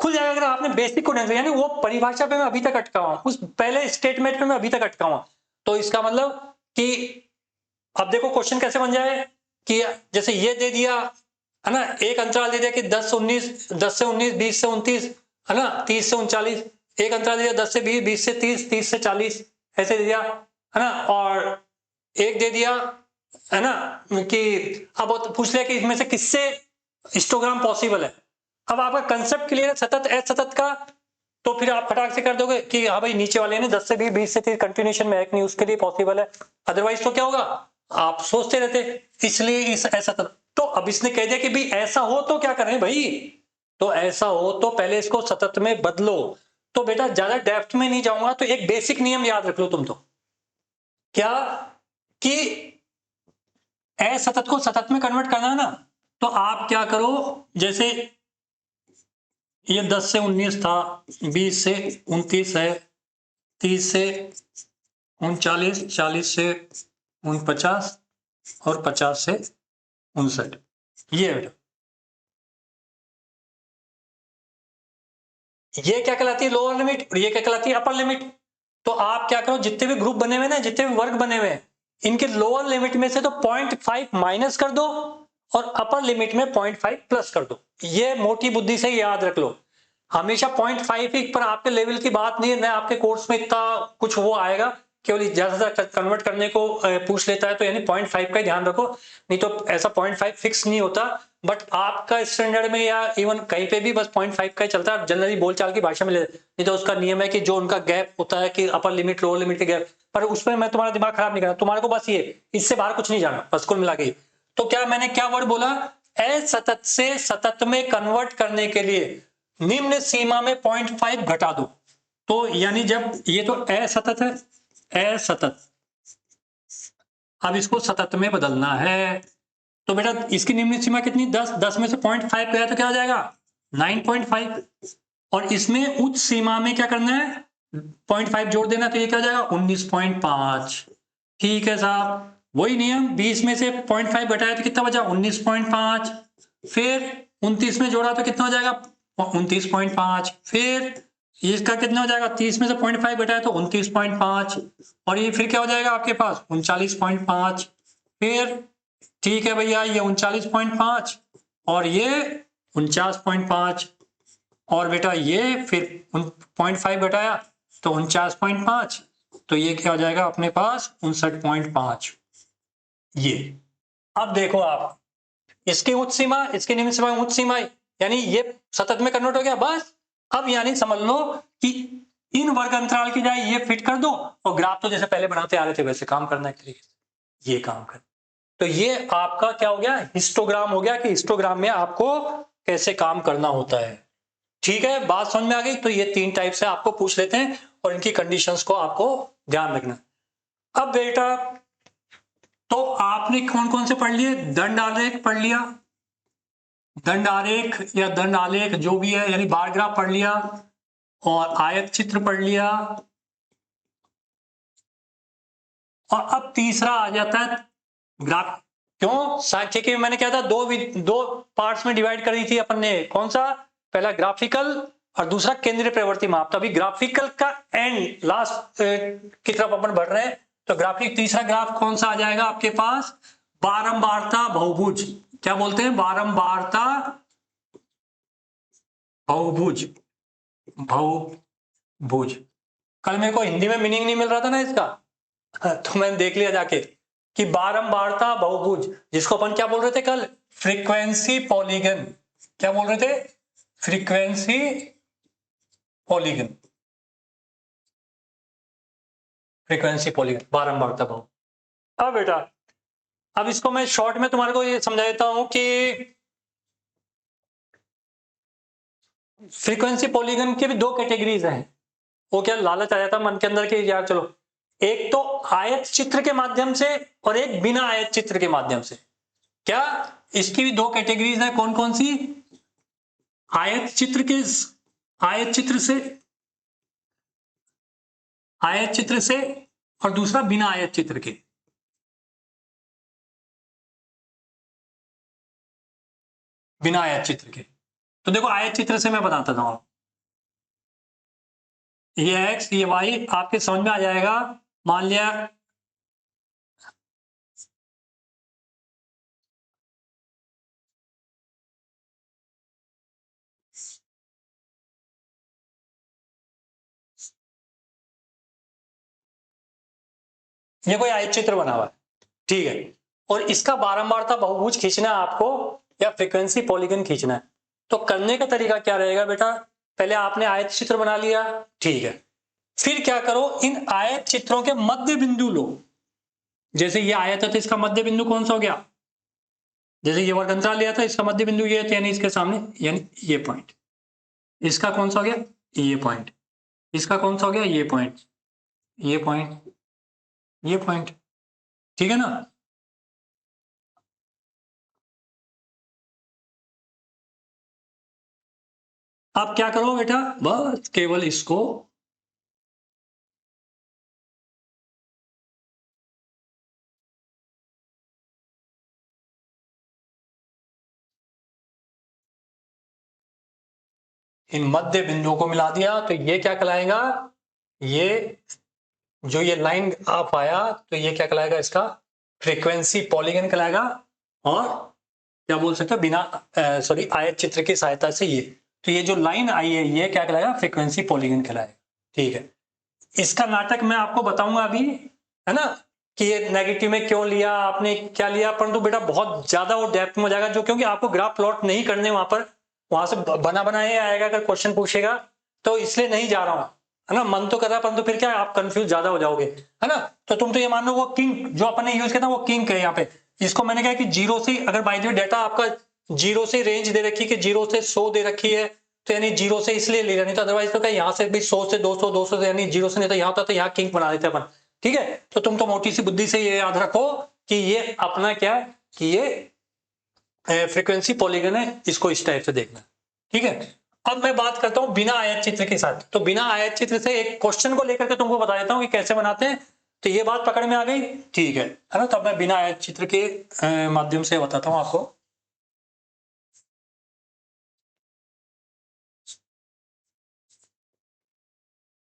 खुल जाएगा अगर आपने बेसिक को ढंग से, यानी वो परिभाषा पे मैं अभी तक अटका हुआ, उस पहले स्टेटमेंट पे मैं अभी तक अटका हुआ। तो इसका मतलब कि अब देखो क्वेश्चन कैसे बन जाए कि जैसे ये दे दिया है ना, एक अंतराल दे दिया कि 10 से 19, 20 से 29 है ना, 30 से 39, एक अंतराल दे दिया 10 से 20, 20 से 30, 30 से 40, ऐसे दे दिया है ना, और एक दे दिया है ना, कि अब वो पूछ लिया कि इसमें से किससे हिस्टोग्राम पॉसिबल है। अब आपका कंसेप्ट क्लियर है सतत असतत का, तो फिर आप फटाक से कर दोगे कि हाँ भाई नीचे वाले ने 10 से 20 से 30 कंटिन्यूएशन में है कि नहीं, उसके लिए पॉसिबल है। अदरवाइज तो क्या होगा, आप सोचते रहते, इसलिए इस असतत। तो अब इसने कह दिया कि भाई ऐसा हो तो क्या करें भाई, तो ऐसा हो तो पहले इसको सतत में बदलो। तो बेटा ज्यादा डेप्थ में नहीं जाऊंगा, तो एक बेसिक नियम याद रख लो तुम तो, क्या, कि असतत को सतत में कन्वर्ट करना है ना, तो आप क्या करो, जैसे ये 10 से 19 था, 20 से 29 है, 30 से 39, 40 से 49 और 50 से 59, ये है बेटा। ये क्या कहलाती है लोअर लिमिट, और ये क्या कहलाती है अपर लिमिट। तो आप क्या करो, जितने भी ग्रुप बने हुए ना, जितने भी वर्ग बने हुए हैं, इनके लोअर लिमिट में से तो 0.5 माइनस कर दो और अपर लिमिट में 0.5 प्लस कर दो। ये मोटी बुद्धि से याद रख लो, हमेशा 0.5 ही पर आपके लेवल की बात नहीं है, न आपके कोर्स में इतना कुछ वो आएगा, केवल ज्यादा कन्वर्ट करने को पूछ लेता है, तो यानी 0.5 का ही ध्यान रखो, नहीं तो ऐसा 0.5 फिक्स नहीं होता। बट आपका स्टैंडर्ड में या इवन कहीं पे भी बस 0.5 का ही चलता है, जनरली बोलचाल की भाषा में नहीं तो उसका नियम है कि जो उनका गैप होता है कि अपर लिमिट लोअर लिमिट के गैप, पर उसमें मैं तुम्हारा दिमाग खराब नहीं करना, तुम्हारे को बस ये, इससे बाहर कुछ नहीं जाना, बस कुल मिला के। तो क्या मैंने क्या वर्ड बोला, असतत से सतत में कन्वर्ट करने के लिए निम्न सीमा में 0.5 घटा दो। तो यानी जब ये तो असतत है, असतत, अब इसको सतत में बदलना है, तो बेटा इसकी निम्न सीमा कितनी, 10, 10 में से 0.5 गया तो क्या हो जाएगा 9.5, और इसमें उच्च सीमा में क्या करना है 0.5 जोड़ देना, तो ये क्या हो जाएगा 19.5। ठीक है साहब, वही नियम, 20 में से 0.5 घटाया तो कितना बचा 19.5, फिर 29 में जोड़ा तो कितना हो जाएगा 29.5, फिर इसका कितना हो जाएगा 30 में से 0.5 घटाया तो 29.5, और ये फिर क्या हो जाएगा आपके पास 39.5, फिर ठीक है भैया ये 39.5 और ये 49.5, और बेटा ये फिर 0.5 घटाया तो 49.5, तो ये क्या हो जाएगा अपने पास 59.5। ये अब देखो आप, इसकी उच्च सीमा, इसकी निम्न सीमा, उच्च सीमा, यानी ये सतत में कन्वर्ट हो गया बस। अब यानी समझ लो कि इन वर्ग अंतराल की जाए ये फिट कर दो, और ग्राफ तो जैसे पहले बनाते आ रहे थे वैसे काम करना है तरीके से, ये काम कर। तो ये आपका क्या हो गया, हिस्टोग्राम हो गया, कि हिस्टोग्राम में आपको कैसे काम करना होता है। ठीक है, बात समझ में आ गई। तो ये 3 टाइप से आपको पूछ लेते हैं, और इनकी कंडीशंस को आपको ध्यान रखना। अब बेटा तो आपने कौन कौन से पढ़ लिए, दंड आलेख पढ़ लिया, दंड आरेख या दंड आलेख जो भी है, यानी बार ग्राफ पढ़ लिया, और आयत चित्र पढ़ लिया, और अब तीसरा आ जाता है ग्राफ। क्यों, सांख्यिकी में मैंने क्या था, दो पार्ट्स में डिवाइड करी थी अपन ने, कौन सा, पहला ग्राफिकल और दूसरा केंद्रीय प्रवृत्ति माप। तो अभी ग्राफिकल का एंड लास्ट की तरफ अपन बढ़ रहे हैं। तो ग्राफिक तीसरा ग्राफ कौन सा आ जाएगा आपके पास, बारंबारता बहुभुज, क्या बोलते हैं बारंबारता बहुभुज, बहुभुज। कल मेरे को हिंदी में मीनिंग नहीं मिल रहा था ना इसका, तो मैंने देख लिया जाके कि बारंबारता बहुभुज, जिसको अपन क्या बोल रहे थे कल, फ्रीक्वेंसी पॉलीगन। क्या बोल रहे थे, फ्रीक्वेंसी पॉलीगन, फ्रीक्वेंसी पॉलीगन, बारंबारता बहु। अब बेटा अब इसको मैं शॉर्ट में तुम्हारे को ये समझा देता हूं कि फ्रीक्वेंसी पॉलीगन की भी 2 कैटेगरीज हैं। वो क्या लालच आ जाता मन के अंदर कि यार चलो, एक तो आयत चित्र के माध्यम से और एक बिना आयत चित्र के माध्यम से। क्या, इसकी भी 2 कैटेगरीज है, कौन कौन सी, आयत चित्र के, आयत चित्र से, आयत चित्र से, और दूसरा बिना आयत चित्र के। बिना आयत चित्र के, तो देखो आयत चित्र से मैं बताता हूं, ये एक्स ये वाई आपके समझ में आ जाएगा। मान लिया ये कोई आयत चित्र बना हुआ है, ठीक है। और इसका बारंबारता बहुभुज खींचना है आपको या फ्रीक्वेंसी पॉलीगन खींचना है। तो करने का तरीका क्या रहेगा बेटा, पहले आपने आयत चित्र बना लिया, ठीक है। फिर क्या करो, इन आयत चित्रों के मध्य बिंदु लो। जैसे ये आयत है तो इसका मध्य बिंदु कौन सा हो गया, जैसे ये वर्गंतराल लिया था, इसका मध्य बिंदु ये है, यानी इसके सामने, यानी ये पॉइंट। इसका कौन सा हो गया, ये पॉइंट। इसका कौन सा हो गया, ये पॉइंट, ये पॉइंट, ये पॉइंट, ठीक है ना। अब क्या करो बेटा, बस केवल इसको इन मध्य बिंदुओं को मिला दिया, तो ये क्या कहलाएगा, ये जो ये लाइन आप आया तो ये क्या कहलाएगा, इसका फ्रीक्वेंसी पॉलीगन कहलाएगा। और क्या बोल सकते हो, बिना सॉरी आयत चित्र की सहायता से ये, तो ये जो लाइन आई है ये क्या कहलाएगा, फ्रीक्वेंसी पॉलीगन कहलाएगा, ठीक है। इसका नाटक मैं आपको बताऊंगा अभी, है ना, कि ये नेगेटिव में क्यों लिया आपने, क्या लिया, परंतु बेटा बहुत ज्यादा वो डेप्थ में हो जाएगा, जो क्योंकि आपको ग्राफ प्लॉट नहीं करने वहां पर, वहां से बना बनाया आएगा अगर क्वेश्चन पूछेगा, तो इसलिए नहीं जा रहा हूं, है ना। मन तो कर रहा है परंतु फिर क्या आप कंफ्यूज ज्यादा हो जाओगे, है ना। तो तुम तो ये मान लो वो किंग जो अपन ने यूज किया था वो किंग है यहाँ पे। इसको मैंने कहा कि जीरो से, अगर बाय द वे डाटा आपका जीरो से रेंज दे रखी है कि जीरो से 100 दे रखी है, तो यानी जीरो से इसलिए ले रहा, नहीं तो अदरवाइज तो क्या यहाँ से भी 100 से 200, 200 से, यानी जीरो से नहीं तो यहाँ होता तो यहाँ किंग बना देते अपन, ठीक है। तो तुम तो मोटी सी बुद्धि से ये याद रखो कि ये अपना क्या है, कि ये फ्रीक्वेंसी पॉलीगन है, इसको इस टाइप से देखना, ठीक है। अब मैं बात करता हूं बिना आयत चित्र के साथ। तो बिना आयत चित्र से एक क्वेश्चन को लेकर के तुमको बता देता हूं कि कैसे बनाते हैं। तो ये बात पकड़ में आ गई, ठीक है ना। तो अब मैं बिना आयत चित्र के माध्यम से बताता हूं आपको।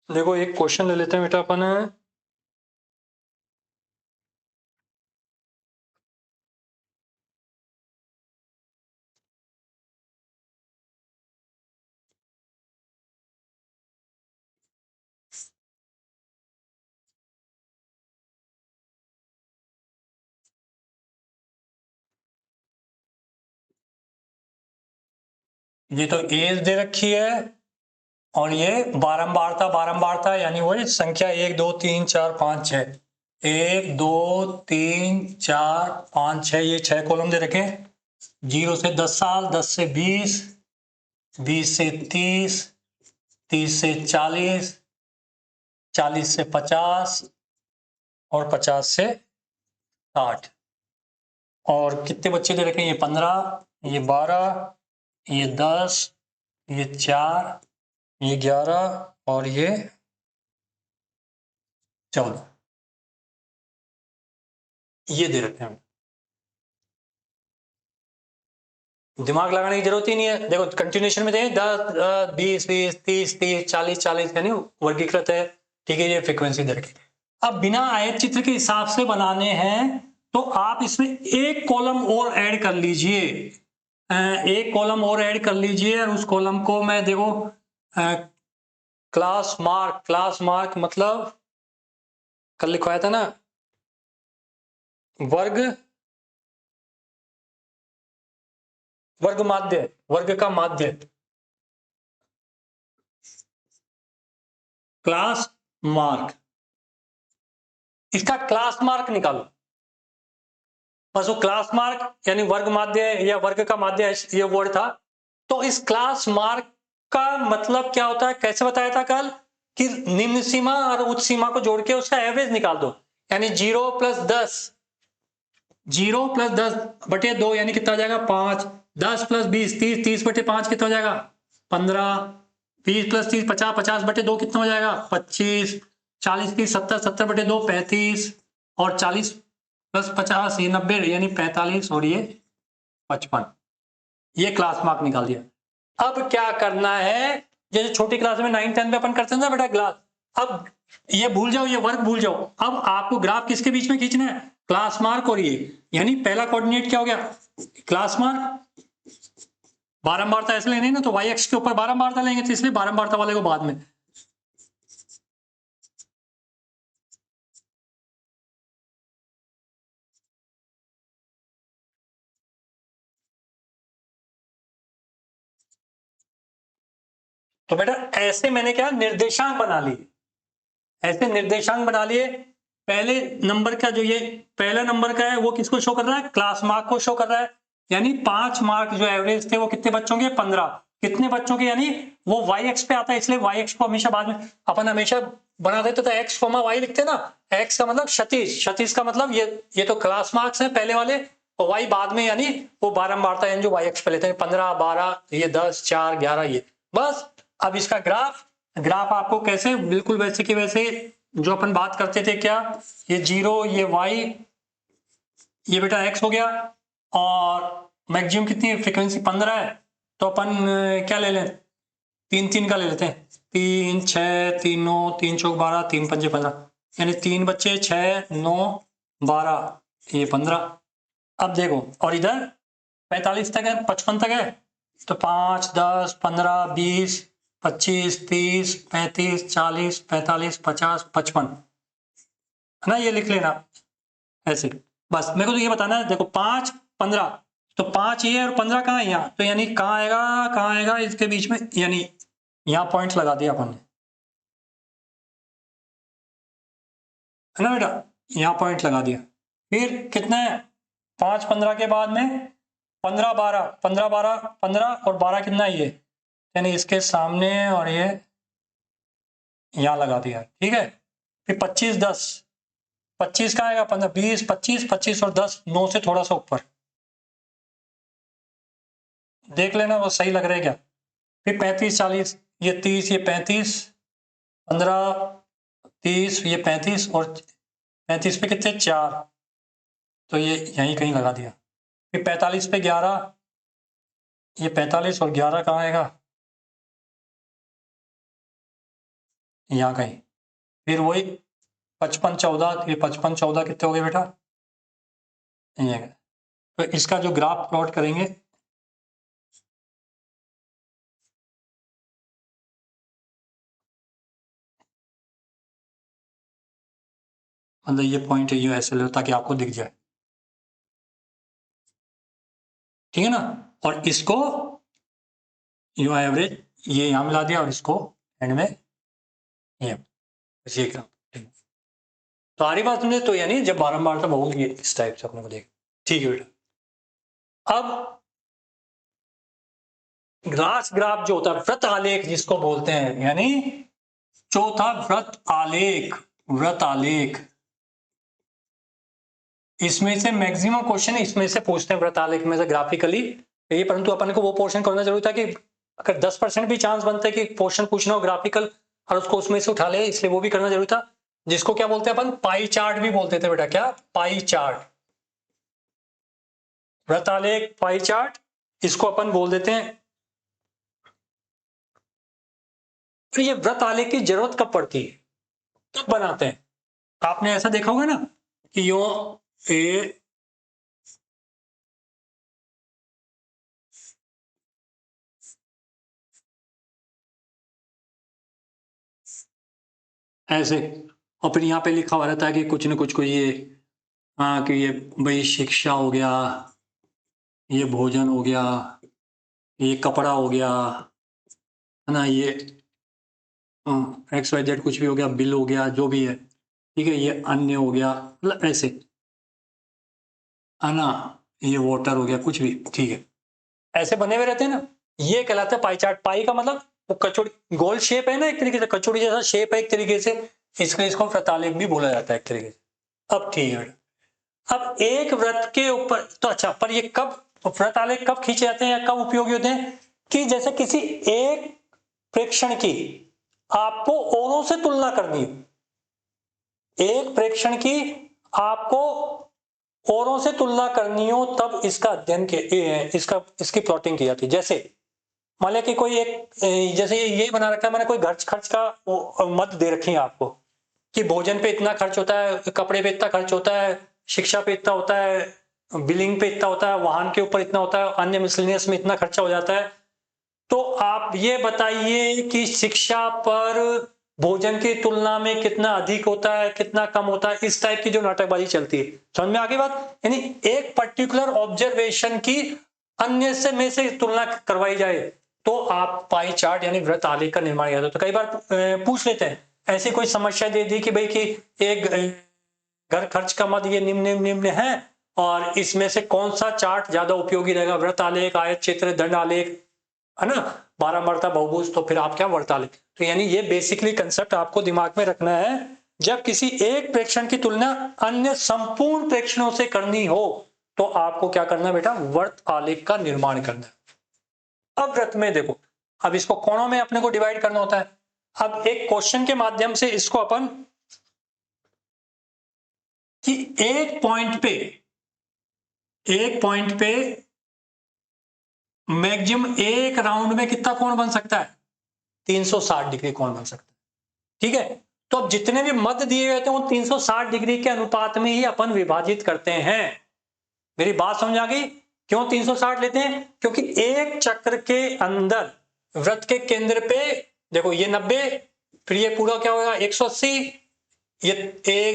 देखो एक क्वेश्चन ले लेते हैं बेटा अपन, ये तो एज दे रखी है और ये बारंबारता, बारंबारता यानी वो संख्या 1 2 3 4 5 6, 1 2 3 4 5 6, ये 6 कॉलम दे रखे। 0 से 10 साल, 10 से 20, 20 से 30, 30 से 40, 40 से 50 और 50 से 60। और कितने बच्चे दे रखे हैं, ये 15, ये 12, ये 10, ये 4, ये 11 और ये 14, ये दे रखे हैं। दिमाग लगाने की जरूरत ही नहीं है, देखो कंटिन्यूएशन में दें 10 20 20 30 30 40 40 यानी वर्गीकृत है, ठीक है। ये फ्रीक्वेंसी दे रखी। अब बिना आयत चित्र के हिसाब से बनाने हैं तो आप इसमें एक कॉलम और ऐड कर लीजिए, एक कॉलम और ऐड कर लीजिए। और उस कॉलम को मैं देखो क्लास मार्क, क्लास मार्क मतलब कल लिखवाया था ना, वर्ग, वर्ग माध्य, वर्ग का माध्य, क्लास मार्क, इसका क्लास मार्क निकालो। बस वो क्लास मार्क यानी वर्ग माध्य या वर्ग का माध्य ये वर्ड था। तो इस क्लास मार्क का मतलब क्या होता है, कैसे बताया था कल, कि निम्न सीमा और उच्च सीमा को जोड़ के उसका एवरेज निकाल दो। यानी 0 + 10, 0 + 10 बटे 2 यानी कितना हो जाएगा 5, 10 + 20 30, 30 बटे 5 कितना हो जाएगा 15, 20 + 30 50, 50 बटे 2 कितना हो जाएगा 25, 40 30 70, 70 बटे 2 35 और 40 + 50 ये 90 यानी 45 और ये 55। ये क्लास मार्क निकाल दिया। अब क्या करना है, जैसे छोटी क्लास में 9 10 में अपन करते हैं ना बेटा क्लास, अब ये भूल जाओ, ये वर्क भूल जाओ। अब आपको ग्राफ किसके बीच में खींचना है, क्लास मार्क और ये, यानी पहला कोऑर्डिनेट क्या हो गया क्लास मार्क, बारंबारता ऐसे लेने ना तो y अक्ष के ऊपर बारंबारता लेंगे, तो इसलिए बारंबारता वाले को बाद में। तो बेटा ऐसे मैंने क्या निर्देशांक बना लिए, ऐसे निर्देशांक बना लिए। पहले नंबर का जो ये पहला नंबर का है वो किसको शो कर रहा है, क्लास मार्क को शो कर रहा है, यानी 5 मार्क जो एवरेज थे वो कितने बच्चों के, 15। कितने बच्चों के, यानी वो वाई एक्स पे आता है, इसलिए वाई एक्स को हमेशा बाद में अपन हमेशा बना देते तो एक्स कोमा वाई लिखते ना। एक्स का मतलब क्षतिश, क्षतिश का मतलब ये तो क्लास मार्क्स है पहले वाले, और वाई बाद में, यानी वो बारंबारता, यानी जो वाई एक्स पे लेते हैं 15 12, ये 10 4 11, ये बस। अब इसका ग्राफ, ग्राफ आपको कैसे, बिल्कुल वैसे के वैसे जो अपन बात करते थे, क्या ये 0, ये y, ये बेटा x हो गया, और मैक्सिमम कितनी है, फ्रीक्वेंसी 15 है, तो अपन क्या ले लें, 3 3 का ले लेते हैं, 3 6 3 9 3 चौक 12 3 पंजे 15, यानी 3 बच्चे 6 9 12, ये 15। अब देखो, और इधर 45 तक है, 55 तक है, तो 5 10 15 20 25 30 35 40 45 50 55, है ना, ये लिख लेना ऐसे। बस मेरे को तो ये बताना है, देखो 5 15, तो 5 ये और 15 कहाँ है, यहाँ, तो यानी कहाँ आएगा, कहाँ आएगा इसके बीच में, यानी यहाँ पॉइंट लगा दिया अपन ने, है ना बेटा, यहाँ पॉइंट लगा दिया। फिर कितना है, 5 15 के बाद में 15 12 15 12 15 और 12 कितना है ये, यानी इसके सामने, और ये यहाँ लगा दिया, ठीक है। फिर 25 10, 25 का आएगा 15 20 25 25 और 10 9 से थोड़ा सा ऊपर, देख लेना वो सही लग रहा है क्या। फिर 35 40, ये 30 ये 35 15 30 ये 35 और 35 पे कितने 4, तो ये यहीं कहीं लगा दिया। फिर 45 पे 11, ये 45 और 11 कहाँ आएगा, यहाँ कहीं। फिर वही 55 14, ये 55 14 कितने हो गए बेटा, ये। तो इसका जो ग्राफ प्लॉट करेंगे, मतलब ये पॉइंट है, ये ऐसे लो ताकि आपको दिख जाए, ठीक है ना। और इसको यू एवरेज ये यहाँ मिला दिया, और इसको एंड में ये ग्राफ, तो सारी बात समझे, तो यानी जब बारंबार तब होगी इस टाइप से अपने को देख, ठीक है बेटा। अब ग्रास ग्राफ जो होता है, वृत्त आलेख जिसको बोलते हैं, यानी चौथा वृत्त आलेख, वृत्त आलेख, इसमें से मैक्सिमम क्वेश्चन इसमें से पूछते हैं, वृत्त आलेख में से ग्राफिकली ये, परंतु अपन को वो पोर्शन करना जरूरी था कि अगर 10% भी चांस बनता है कि पोर्शन पूछना हो ग्राफिकल और उसको उसमें से उठा ले, इसलिए वो भी करना जरूरी था, जिसको क्या बोलते हैं अपन, पाई चार्ट भी बोलते थे बेटा, क्या, पाई चार्ट, वृत्त आलेख पाई चार्ट, इसको अपन बोल देते हैं। फिर ये वृत्त आलेख की जरूरत कब पड़ती है, कब बनाते हैं, आपने ऐसा देखा होगा ना कि यो ए ऐसे, और फिर यहाँ पे लिखा हुआ रहता है कि कुछ न कुछ को ये, हाँ, कि ये भाई शिक्षा हो गया, ये भोजन हो गया, ये कपड़ा हो गया, है ना, ये एक्स वाई जेड कुछ भी हो गया, बिल हो गया, जो भी है, ठीक है, ये अन्य हो गया, मतलब ऐसे, है ना, ये वाटर हो गया, कुछ भी, ठीक है, ऐसे बने हुए रहते हैं ना, ये कहलाता है पाई चार्ट। पाई का मतलब वो कचौड़ी गोल शेप है ना, एक तरीके से कचौड़ी जैसा शेप है एक तरीके से, इसलिए इसको वृत्त आलेख भी बोला जाता है एक तरीके से। अब ठीक है, अब एक वृत्त के ऊपर, तो अच्छा, पर ये कब वृत्त आलेख कब खींचे जाते हैं या कब उपयोगी होते हैं, कि जैसे किसी एक प्रेक्षण की आपको औरों से तुलना करनी है, एक प्रेक्षण की आपको औरों से तुलना करनी हो, तब इसका अध्ययन इसकी प्लॉटिंग की जाती है। जैसे मान लिया कि कोई एक, जैसे ये बना रखा है मैंने, कोई खर्च खर्च का मत दे रखी है आपको, कि भोजन पे इतना खर्च होता है, कपड़े पे इतना खर्च होता है, शिक्षा पे इतना होता है, बिलिंग पे इतना होता है, वाहन के ऊपर इतना होता है, अन्य मिसलेनियस में इतना खर्चा हो जाता है, तो आप ये बताइए कि शिक्षा पर भोजन की तुलना में कितना अधिक होता है, कितना कम होता है, इस टाइप की जो नाटकबाजी चलती है, समझ में आ गई बात। यानी एक पर्टिकुलर ऑब्जर्वेशन की अन्य से में से तुलना करवाई जाए, तो आप पाई चार्ट यानी वृत्त आलेख का निर्माण किया। तो कई बार पूछ लेते हैं, ऐसी कोई समस्या दे दी कि भाई कि एक घर खर्च का मद ये निम्न निम्न है और इसमें से कौन सा चार्ट ज्यादा उपयोगी रहेगा, वृत्त आलेख, आयत चित्र, दंड आलेख, है ना, 12 मर्ता बहुभुज, तो फिर आप क्या वृत्त आलेख। तो यानी ये बेसिकली कंसेप्ट आपको दिमाग में रखना है। जब किसी एक प्रेक्षण की तुलना अन्य संपूर्ण प्रेक्षणों से करनी हो तो आपको क्या करना है बेटा, वृत्त आलेख का निर्माण करना है। अब वृत्त में देखो, अब इसको कोणों में अपने को डिवाइड करना होता है। अब एक क्वेश्चन के माध्यम से इसको अपन कि एक पॉइंट पे मैक्सिमम एक राउंड में कितना कोण बन सकता है, 360 डिग्री कोण बन सकता है। ठीक है, तो अब जितने भी मध्य दिए गए थे वो 360 डिग्री के अनुपात में ही अपन विभाजित करते हैं। मेरी बात समझ आ गई? क्यों 360 लेते हैं? क्योंकि एक चक्र के अंदर वृत्त के केंद्र पे देखो ये 90, फिर ये पूरा क्या होगा 180, ये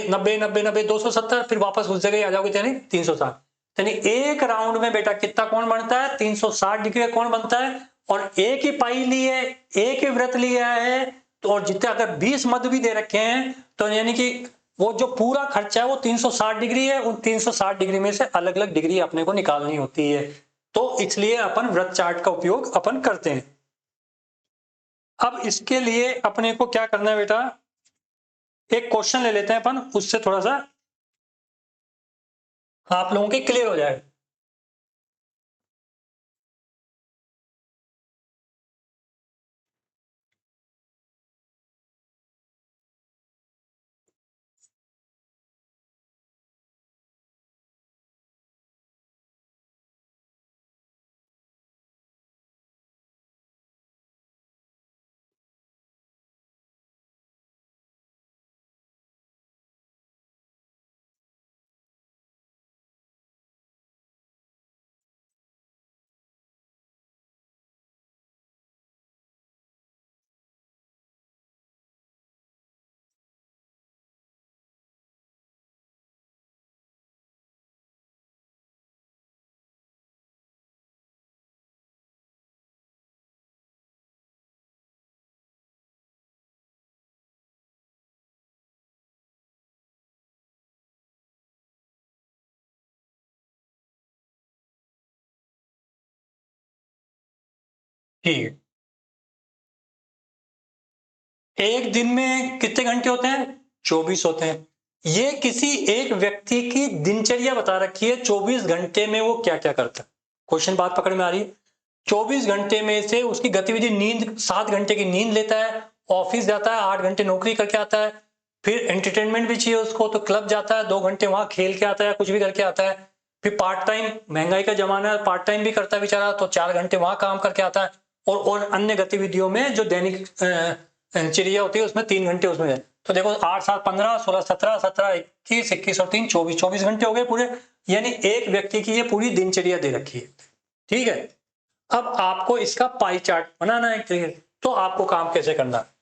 90 90 90 270, फिर वापस उस जगह आ जाओगे यानी 360। यानी एक राउंड में बेटा कितना कोण बनता है, 360 डिग्री का कोण बनता है। और एक ही पाई ली है, एक ही वृत्त लिया है, तो और जितने अगर 20 मध्य भी दे रखे हैं तो यानी कि वो जो पूरा खर्चा है वो 360 डिग्री है। उन 360 डिग्री में से अलग अलग डिग्री अपने को निकालनी होती है, तो इसलिए अपन वृत्त चार्ट का उपयोग अपन करते हैं। अब इसके लिए अपने को क्या करना है बेटा, एक क्वेश्चन ले लेते हैं अपन, उससे थोड़ा सा आप लोगों के क्लियर हो जाएगा। ठीक है, एक दिन में कितने घंटे होते हैं, 24 होते हैं। ये किसी एक व्यक्ति की दिनचर्या बता रखी है, 24 घंटे में वो क्या क्या करता है। क्वेश्चन बात पकड़ में आ रही है? 24 घंटे में से उसकी गतिविधि, नींद 7 घंटे की नींद लेता है, ऑफिस जाता है 8 घंटे नौकरी करके आता है, फिर एंटरटेनमेंट भी चाहिए उसको तो क्लब जाता है 2 घंटे वहां खेल के आता है, कुछ भी करके आता है, फिर पार्ट टाइम, महंगाई का जमाना है पार्ट टाइम भी करता है बेचारा, तो 4 घंटे वहां काम करके आता है, और अन्य गतिविधियों में जो दैनिक दिनचर्या होती है उसमें 3 घंटे उसमें है। तो देखो 8 7 15 16 17 17 21 21 और 3 24, 24 घंटे हो गए पूरे। यानी एक व्यक्ति की ये पूरी दिनचर्या दे रखी है। ठीक है, अब आपको इसका पाई चार्ट बनाना है क्लियर, तो आपको काम कैसे करना है।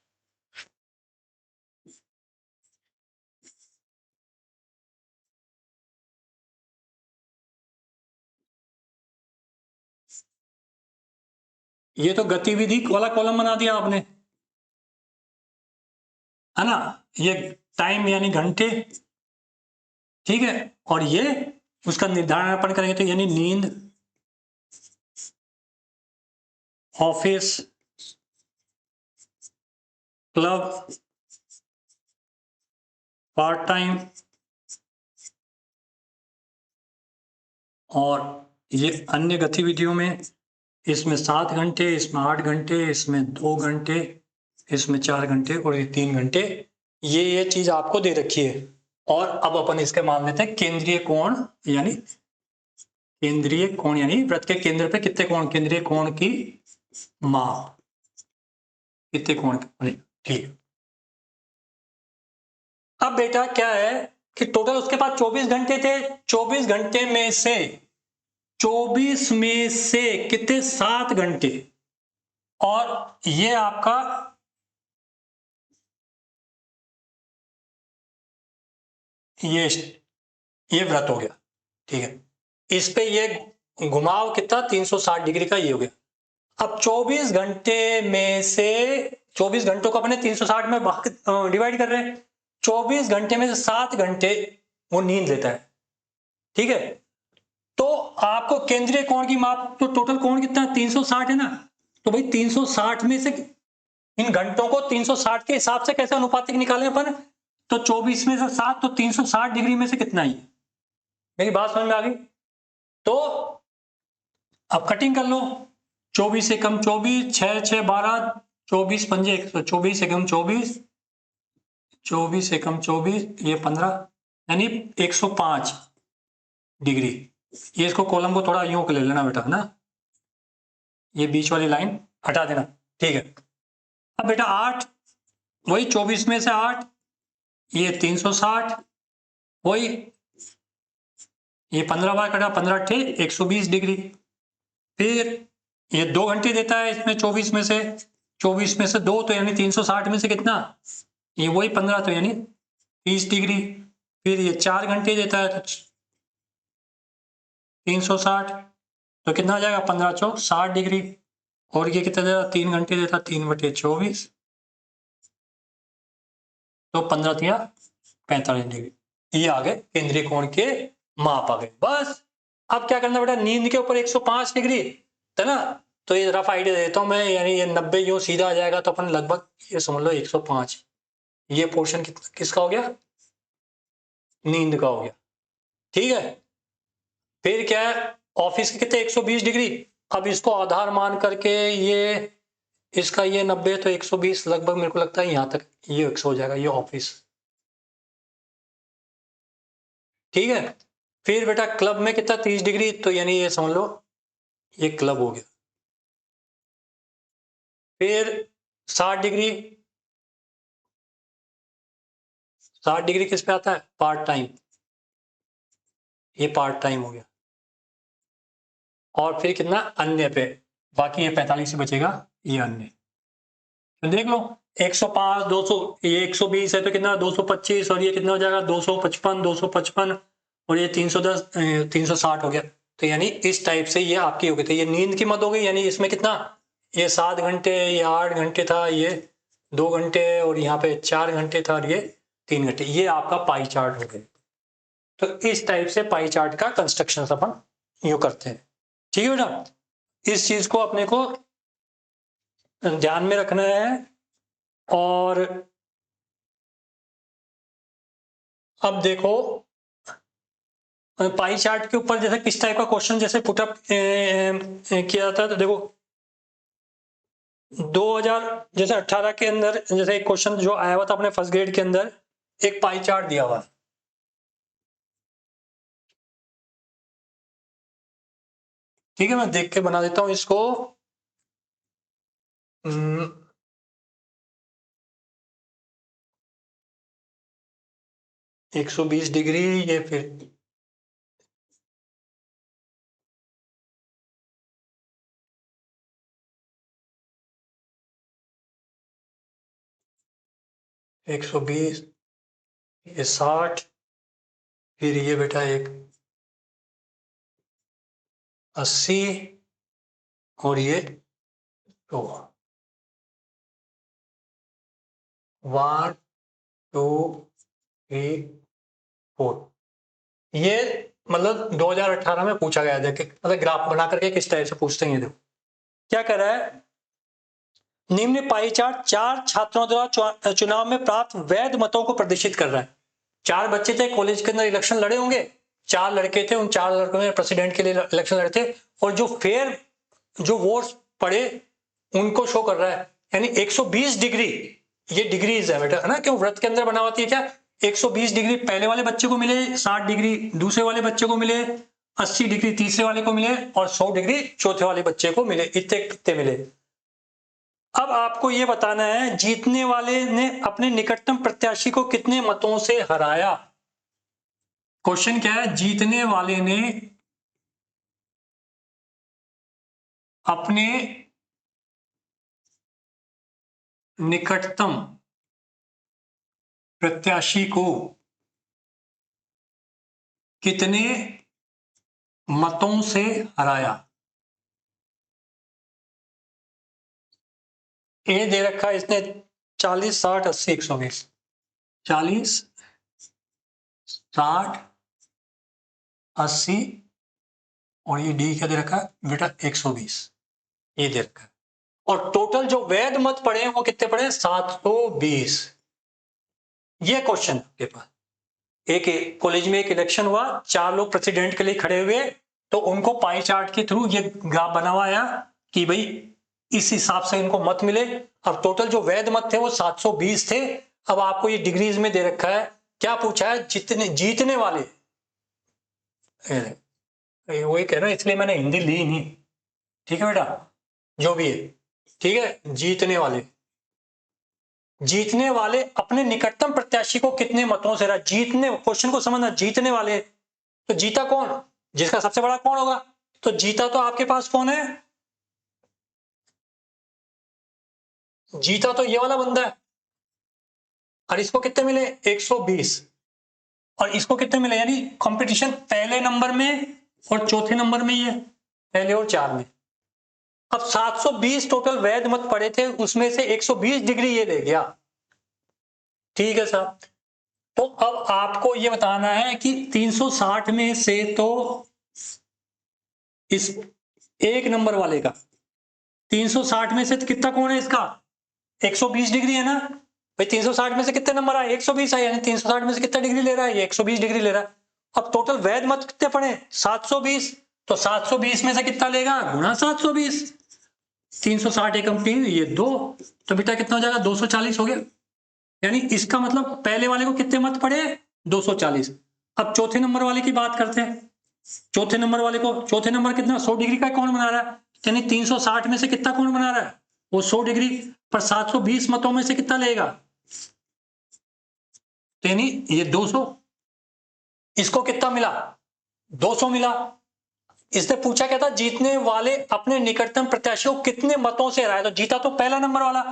ये तो गतिविधि वाला कॉलम बना दिया आपने, है ना, ये टाइम यानी घंटे, ठीक है, और ये उसका निर्धारण अपन करेंगे तो यानी नींद, ऑफिस, क्लब, पार्ट टाइम, और ये अन्य गतिविधियों में, इसमें 7 घंटे, इसमें 8 घंटे, इसमें 2 घंटे, इसमें 4 घंटे और ये 3 घंटे, ये चीज आपको दे रखी है। और अब अपन इसके मान लेते हैं केंद्रीय कोण, यानी केंद्रीय कोण यानी वृत्त के केंद्र पे कितने कोण, केंद्रीय कोण की माप, कितने कोण, ठीक। अब बेटा क्या है कि टोटल उसके पास 24 घंटे थे, 24 घंटे में से 24 में से कितने, 7 घंटे, और ये आपका ये व्रत हो गया। ठीक है, इस पे ये घुमाव कितना, 360 डिग्री का ये हो गया। अब 24 घंटे में से 24 घंटों को अपने 360 में डिवाइड कर रहे हैं। 24 घंटे में से 7 घंटे वो नींद लेता है, ठीक है। तो आपको केंद्रीय कोण की माप, तो टोटल कोण कितना 360 है ना, तो भाई 360 में से इन घंटों को 360 के हिसाब से कैसे अनुपातिक निकालें अपन, तो 24 में से 7, तो 360 डिग्री में से कितना ही है। मेरी बात समझ में आ गई। तो अब कटिंग कर लो, 24 एकम 24, 6 6 12, 24 पंजे 124 एकम 24, 24 एकम 24, ये 15, यानी 105 डिग्री। ये इसको कॉलम को थोड़ा यूं ले लेना बेटा, है ना, ये बीच वाली लाइन हटा देना, ठीक है। अब बेटा 8, वही 24 में से 8, ये 360, वही ये 15 बार कटा, 15 थे 120 डिग्री। फिर ये 2 घंटे देता है इसमें 24 में से, 24 में से 2, तो यानी 360 में से कितना, ये वही 15, तो यानी 30 डिग्री। फिर ये 4 घंटे देता है, तो 360, तो कितना आ जाएगा, 15 चौक 60 डिग्री। और ये कितना देता, 3 घंटे देता, 3/24, तो 15 दिया 45 डिग्री। ये आ गए केंद्रीय कोण के माप आ गए। बस अब क्या करना बेटा, नींद के ऊपर 105 डिग्री है ना, तो ये रफ आइडिया देता हूं मैं, यानी ये 90 यूं सीधा आ जाएगा, तो अपन लगभग ये समझ लो 105, ये पोर्शन किसका हो गया, नींद का हो गया, ठीक है। फिर क्या है, ऑफिस के कितने 120 डिग्री, अब इसको आधार मान करके ये इसका ये 90, तो 120 लगभग मेरे को लगता है यहां तक ये 100 हो जाएगा, ये ऑफिस, ठीक है। फिर बेटा क्लब में कितना 30 डिग्री, तो यानी ये समझ लो ये क्लब हो गया। फिर 60 डिग्री, 60 डिग्री किस पे आता है, पार्ट टाइम, ये पार्ट टाइम हो गया। और फिर कितना अन्य पे, बाकी ये 45 से बचेगा, ये अन्य, तो देख लो 105 200, ये 120 है तो कितना 225, और ये कितना हो जाएगा 255 255, और ये 310 360 हो गया। तो यानी इस टाइप से ये आपकी हो गई थी, ये नींद की मत हो गई, यानी इसमें कितना, ये 7 घंटे, ये 8 घंटे था, ये 2 घंटे, और यहाँ पे 4 घंटे था, और ये 3 घंटे, ये आपका पाई चार्ट हो गया। तो इस टाइप से पाई चार्ट का कंस्ट्रक्शन अपन यूं करते हैं, ठीक है बेटा। इस चीज को अपने को ध्यान में रखना है। और अब देखो पाई चार्ट के ऊपर जैसे किस टाइप का क्वेश्चन जैसे पुटअप किया जाता है, तो देखो 2000 जैसे 18 के अंदर जैसे एक क्वेश्चन जो आया हुआ था अपने फर्स्ट ग्रेड के अंदर, एक पाई चार्ट दिया हुआ, ठीक है, मैं देख के बना देता हूं इसको। 120 डिग्री, ये फिर 120, ये 60, फिर ये बेटा एक 80, और ये तो 1 2 3 4, ये मतलब 2018 में पूछा गया था, मतलब ग्राफ बना करके किस टाइप से पूछते हैं। ये देखो क्या कर रहा है, निम्न पाई चार्ट 4 छात्रों द्वारा चुनाव में प्राप्त वैध मतों को प्रदर्शित कर रहा है। 4 बच्चे थे, कॉलेज के अंदर इलेक्शन लड़े होंगे, 4 लड़के थे, उन 4 लड़कों ने प्रेसिडेंट के लिए इलेक्शन लड़े थे, और जो फेयर जो वोट्स पड़े उनको शो कर रहा है, यानी 120 डिग्री, ये डिग्रीज है बेटा, है ना, क्यों व्रत के अंदर बना होती है क्या, 120 डिग्री पहले वाले बच्चे को मिले, 60 डिग्री दूसरे वाले बच्चे को मिले, 80 डिग्री तीसरे वाले को मिले, और 100 डिग्री चौथे वाले बच्चे को मिले, इतने कितने मिले। अब आपको यह बताना है जीतने वाले ने अपने निकटतम प्रत्याशी को कितने मतों से हराया। क्वेश्चन क्या है, जीतने वाले ने अपने निकटतम प्रत्याशी को कितने मतों से हराया। ए दे रखा है इसने 40, 60, 80, 120, 40, 60, 80 और ये डी क्या दे रखा है बेटा 120, ये दे रखा है। और टोटल जो वैध मत पड़े हैं वो कितने पड़े हैं 720। ये क्वेश्चन आपके पास, एक कॉलेज में एक इलेक्शन हुआ, 4 लोग प्रेसिडेंट के लिए खड़े हुए, तो उनको पाई चार्ट के थ्रू ये ग्राफ बना हुआ आया कि भाई इस हिसाब से इनको मत मिले। अब टोटल जो वैध मत थे वो 720 थे। अब आपको ये डिग्रीज में दे रखा है, क्या पूछा है, जितने जीतने वाले, वही कह रहा है इसलिए मैंने हिंदी ली नहीं, ठीक है बेटा, जो भी है ठीक है। जीतने वाले अपने निकटतम प्रत्याशी को कितने मतों से रहा, जीतने, क्वेश्चन को समझना, जीतने वाले, तो जीता कौन, जिसका सबसे बड़ा कौन होगा, तो जीता तो आपके पास कौन है, जीता तो ये वाला बंदा है, और इसको कितने मिले 120, और इसको कितने मिले, यानी कंपटीशन पहले नंबर में और चौथे नंबर में ही है, पहले और 4 में। अब 720 टोटल वैध मत पड़े थे, उसमें से 120 डिग्री ये ले गया, ठीक है साहब। तो अब आपको ये बताना है कि 360 में से तो इस एक नंबर वाले का 360 में से तो कितना कोण है इसका 120 डिग्री है ना भाई। 360 में से कितने नंबर आए 120 आए, यानी 360 में से कितना डिग्री ले रहा है ये 120 डिग्री ले रहा है। अब टोटल वैध मत कितने पड़े 720, तो 720 में से कितना लेगा गुणा 720, 360 एकम 3 ये 2, तो बेटा कितना हो जाएगा 240 हो गया। यानी इसका मतलब पहले वाले को कितने मत पड़े 240। अब चौथे नंबर वाले की बात करते हैं, चौथे नंबर वाले को, चौथे नंबर कितना 100 डिग्री का कोण बना रहा है, यानी 360 में से कितना कोण बना रहा है वो 100 डिग्री, पर 720 मतों में से कितना लेगा, यानी ये 200, इसको कितना मिला 200 मिला। इसने पूछा क्या था, जीतने वाले अपने निकटतम प्रत्याशी को कितने मतों से हराया, तो जीता तो पहला नंबर वाला,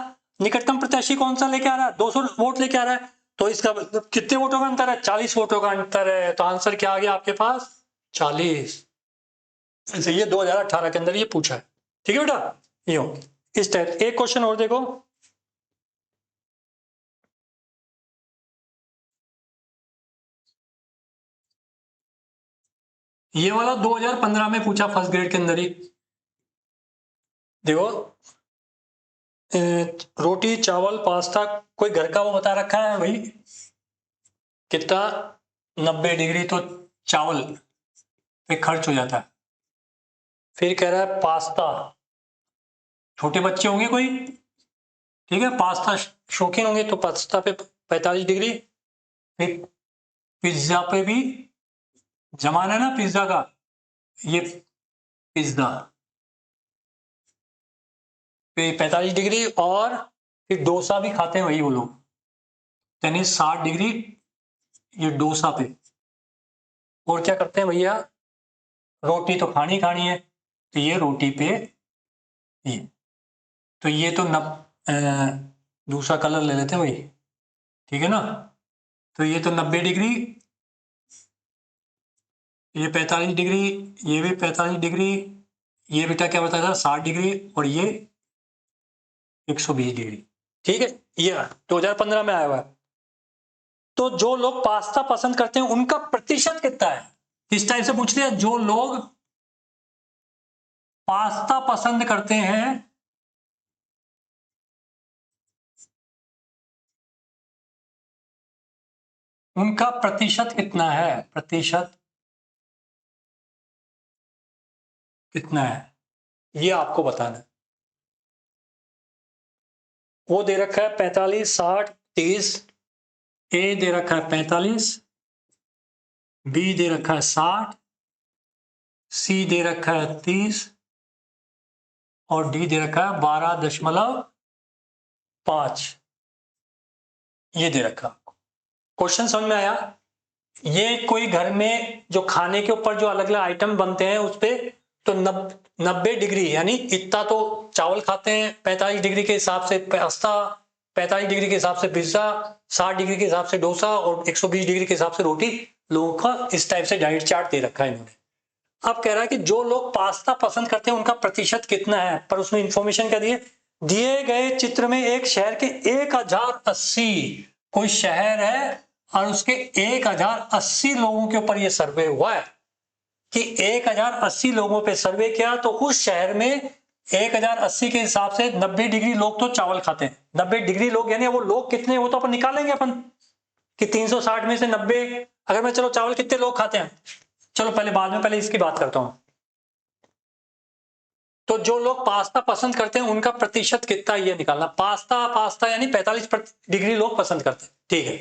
निकटतम प्रत्याशी कौन सा लेके आ रहा है 200 वोट लेके आ रहा है, तो इसका कितने वोटों का अंतर है 40 वोटों का अंतर है, तो आंसर क्या आ गया आपके पास 40। ये 2018 के अंदर ये पूछा है, ठीक है बेटा। ये हो इस टाइप। एक क्वेश्चन और देखो, ये वाला 2015 में पूछा फर्स्ट ग्रेड के अंदर ही, देखो रोटी चावल पास्ता कोई घर का वो बता रखा है भाई कितना 90 डिग्री तो चावल पे खर्च हो जाता है। फिर कह रहा है पास्ता, छोटे बच्चे होंगे कोई, ठीक है, पास्ता शौकीन होंगे तो पास्ता पे 45 डिग्री। फिर पिज्जा पे भी, जमाना है ना पिज्जा का, ये पिज्जा पे 45 डिग्री, और फिर डोसा भी खाते हैं वही वो लोग, यानी 60 डिग्री ये डोसा पे। और क्या करते हैं भैया, रोटी तो खानी खानी है, तो ये रोटी पे ये, तो ये तो दूसरा कलर ले लेते हैं भाई, ठीक है ना, तो ये तो 90 डिग्री, ये 45 डिग्री, ये भी 45 डिग्री, ये बेटा क्या बताया था 60 डिग्री, और ये 120 डिग्री, ठीक है। ये 2015 में आया हुआ है। तो जो लोग पास्ता पसंद करते हैं उनका प्रतिशत कितना है, इस टाइप से पूछ लिया, जो लोग पास्ता पसंद करते हैं उनका प्रतिशत कितना है, प्रतिशत कितना है ये आपको बताना है। वो दे रखा है 45, 60, 30, ए दे रखा है 45, बी दे रखा है 60, सी दे रखा है 30 और डी दे रखा है 12.5, ये दे रखा। क्वेश्चन समझ में आया। ये कोई घर में जो खाने के ऊपर जो अलग अलग आइटम बनते हैं उस पे, तो 90 डिग्री यानी इतना तो चावल खाते हैं, 45 डिग्री के हिसाब से पास्ता, 45 डिग्री के हिसाब से पिज्जा, 60 डिग्री के हिसाब से डोसा और 120 डिग्री के हिसाब से रोटी, लोगों का इस टाइप से डाइट चार्ट दे रखा है इन्होंने। अब कह रहा है कि जो लोग पास्ता पसंद करते हैं उनका प्रतिशत कितना है, पर उसमें इंफॉर्मेशन क्या दी है दिए गए चित्र में एक शहर के 1080 कोई शहर है और उसके 1080 लोगों के ऊपर यह सर्वे हुआ है कि 1080 लोगों पे सर्वे किया, तो उस शहर में 1080 के हिसाब से 90 डिग्री लोग तो चावल खाते हैं। 90 डिग्री लोग यानी वो लोग कितने, वो तो अपन निकालेंगे अपन कि 360 में से 90, अगर मैं चलो चावल कितने लोग खाते हैं, चलो पहले बाद में, पहले इसकी बात करता हूं। तो जो लोग पास्ता पसंद करते हैं उनका प्रतिशत कितना ये निकालना। पास्ता यानी 45 डिग्री लोग पसंद करते हैं, ठीक है।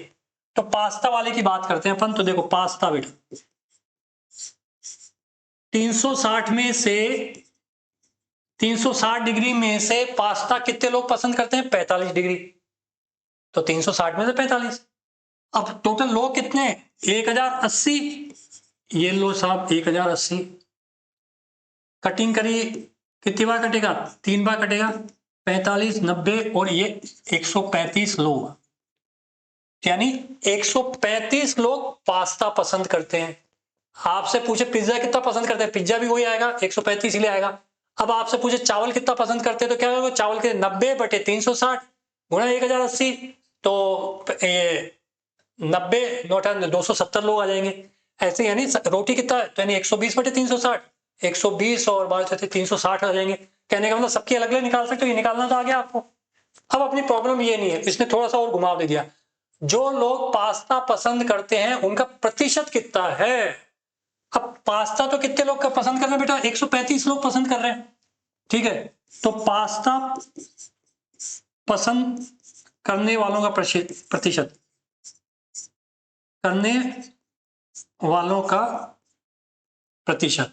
तो पास्ता वाले की बात करते हैं अपन। तो देखो पास्ता बेटा 360 में से 360 डिग्री में से पास्ता कितने लोग पसंद करते हैं, 45 डिग्री। तो 360 में से 45, अब टोटल लोग कितने, 1080। ये लो साहब 1080 कटिंग करी, कितनी बार कटेगा, 3 बार कटेगा, 45 90 और ये 135 लोग, यानी 135 लोग पास्ता पसंद करते हैं। आपसे पूछे पिज्जा कितना पसंद करते हैं, पिज्जा भी वही आएगा, 135 ही ले आएगा। अब आपसे पूछे चावल कितना पसंद करते हैं, तो क्या होगा, चावल के 90 बटे 360 गुणा 1080, तो 90 नोटा 270 लोग आ जाएंगे। ऐसे यानी रोटी कितना, तो यानी 120 बटे 360, 120 और 12 360 आ जाएंगे। कहने का मतलब सबकी अलग अलग निकाल सकते हो, ये निकालना तो आ गया आपको। अब अपनी प्रॉब्लम ये नहीं है, इसने थोड़ा सा और घुमाव दे दिया, जो लोग पास्ता पसंद करते हैं उनका प्रतिशत कितना है। अब पास्ता तो कितने लोग का पसंद कर रहे हैं बेटा, 135 लोग पसंद कर रहे हैं, ठीक है। तो पास्ता पसंद करने वालों का प्रतिशत, करने वालों का प्रतिशत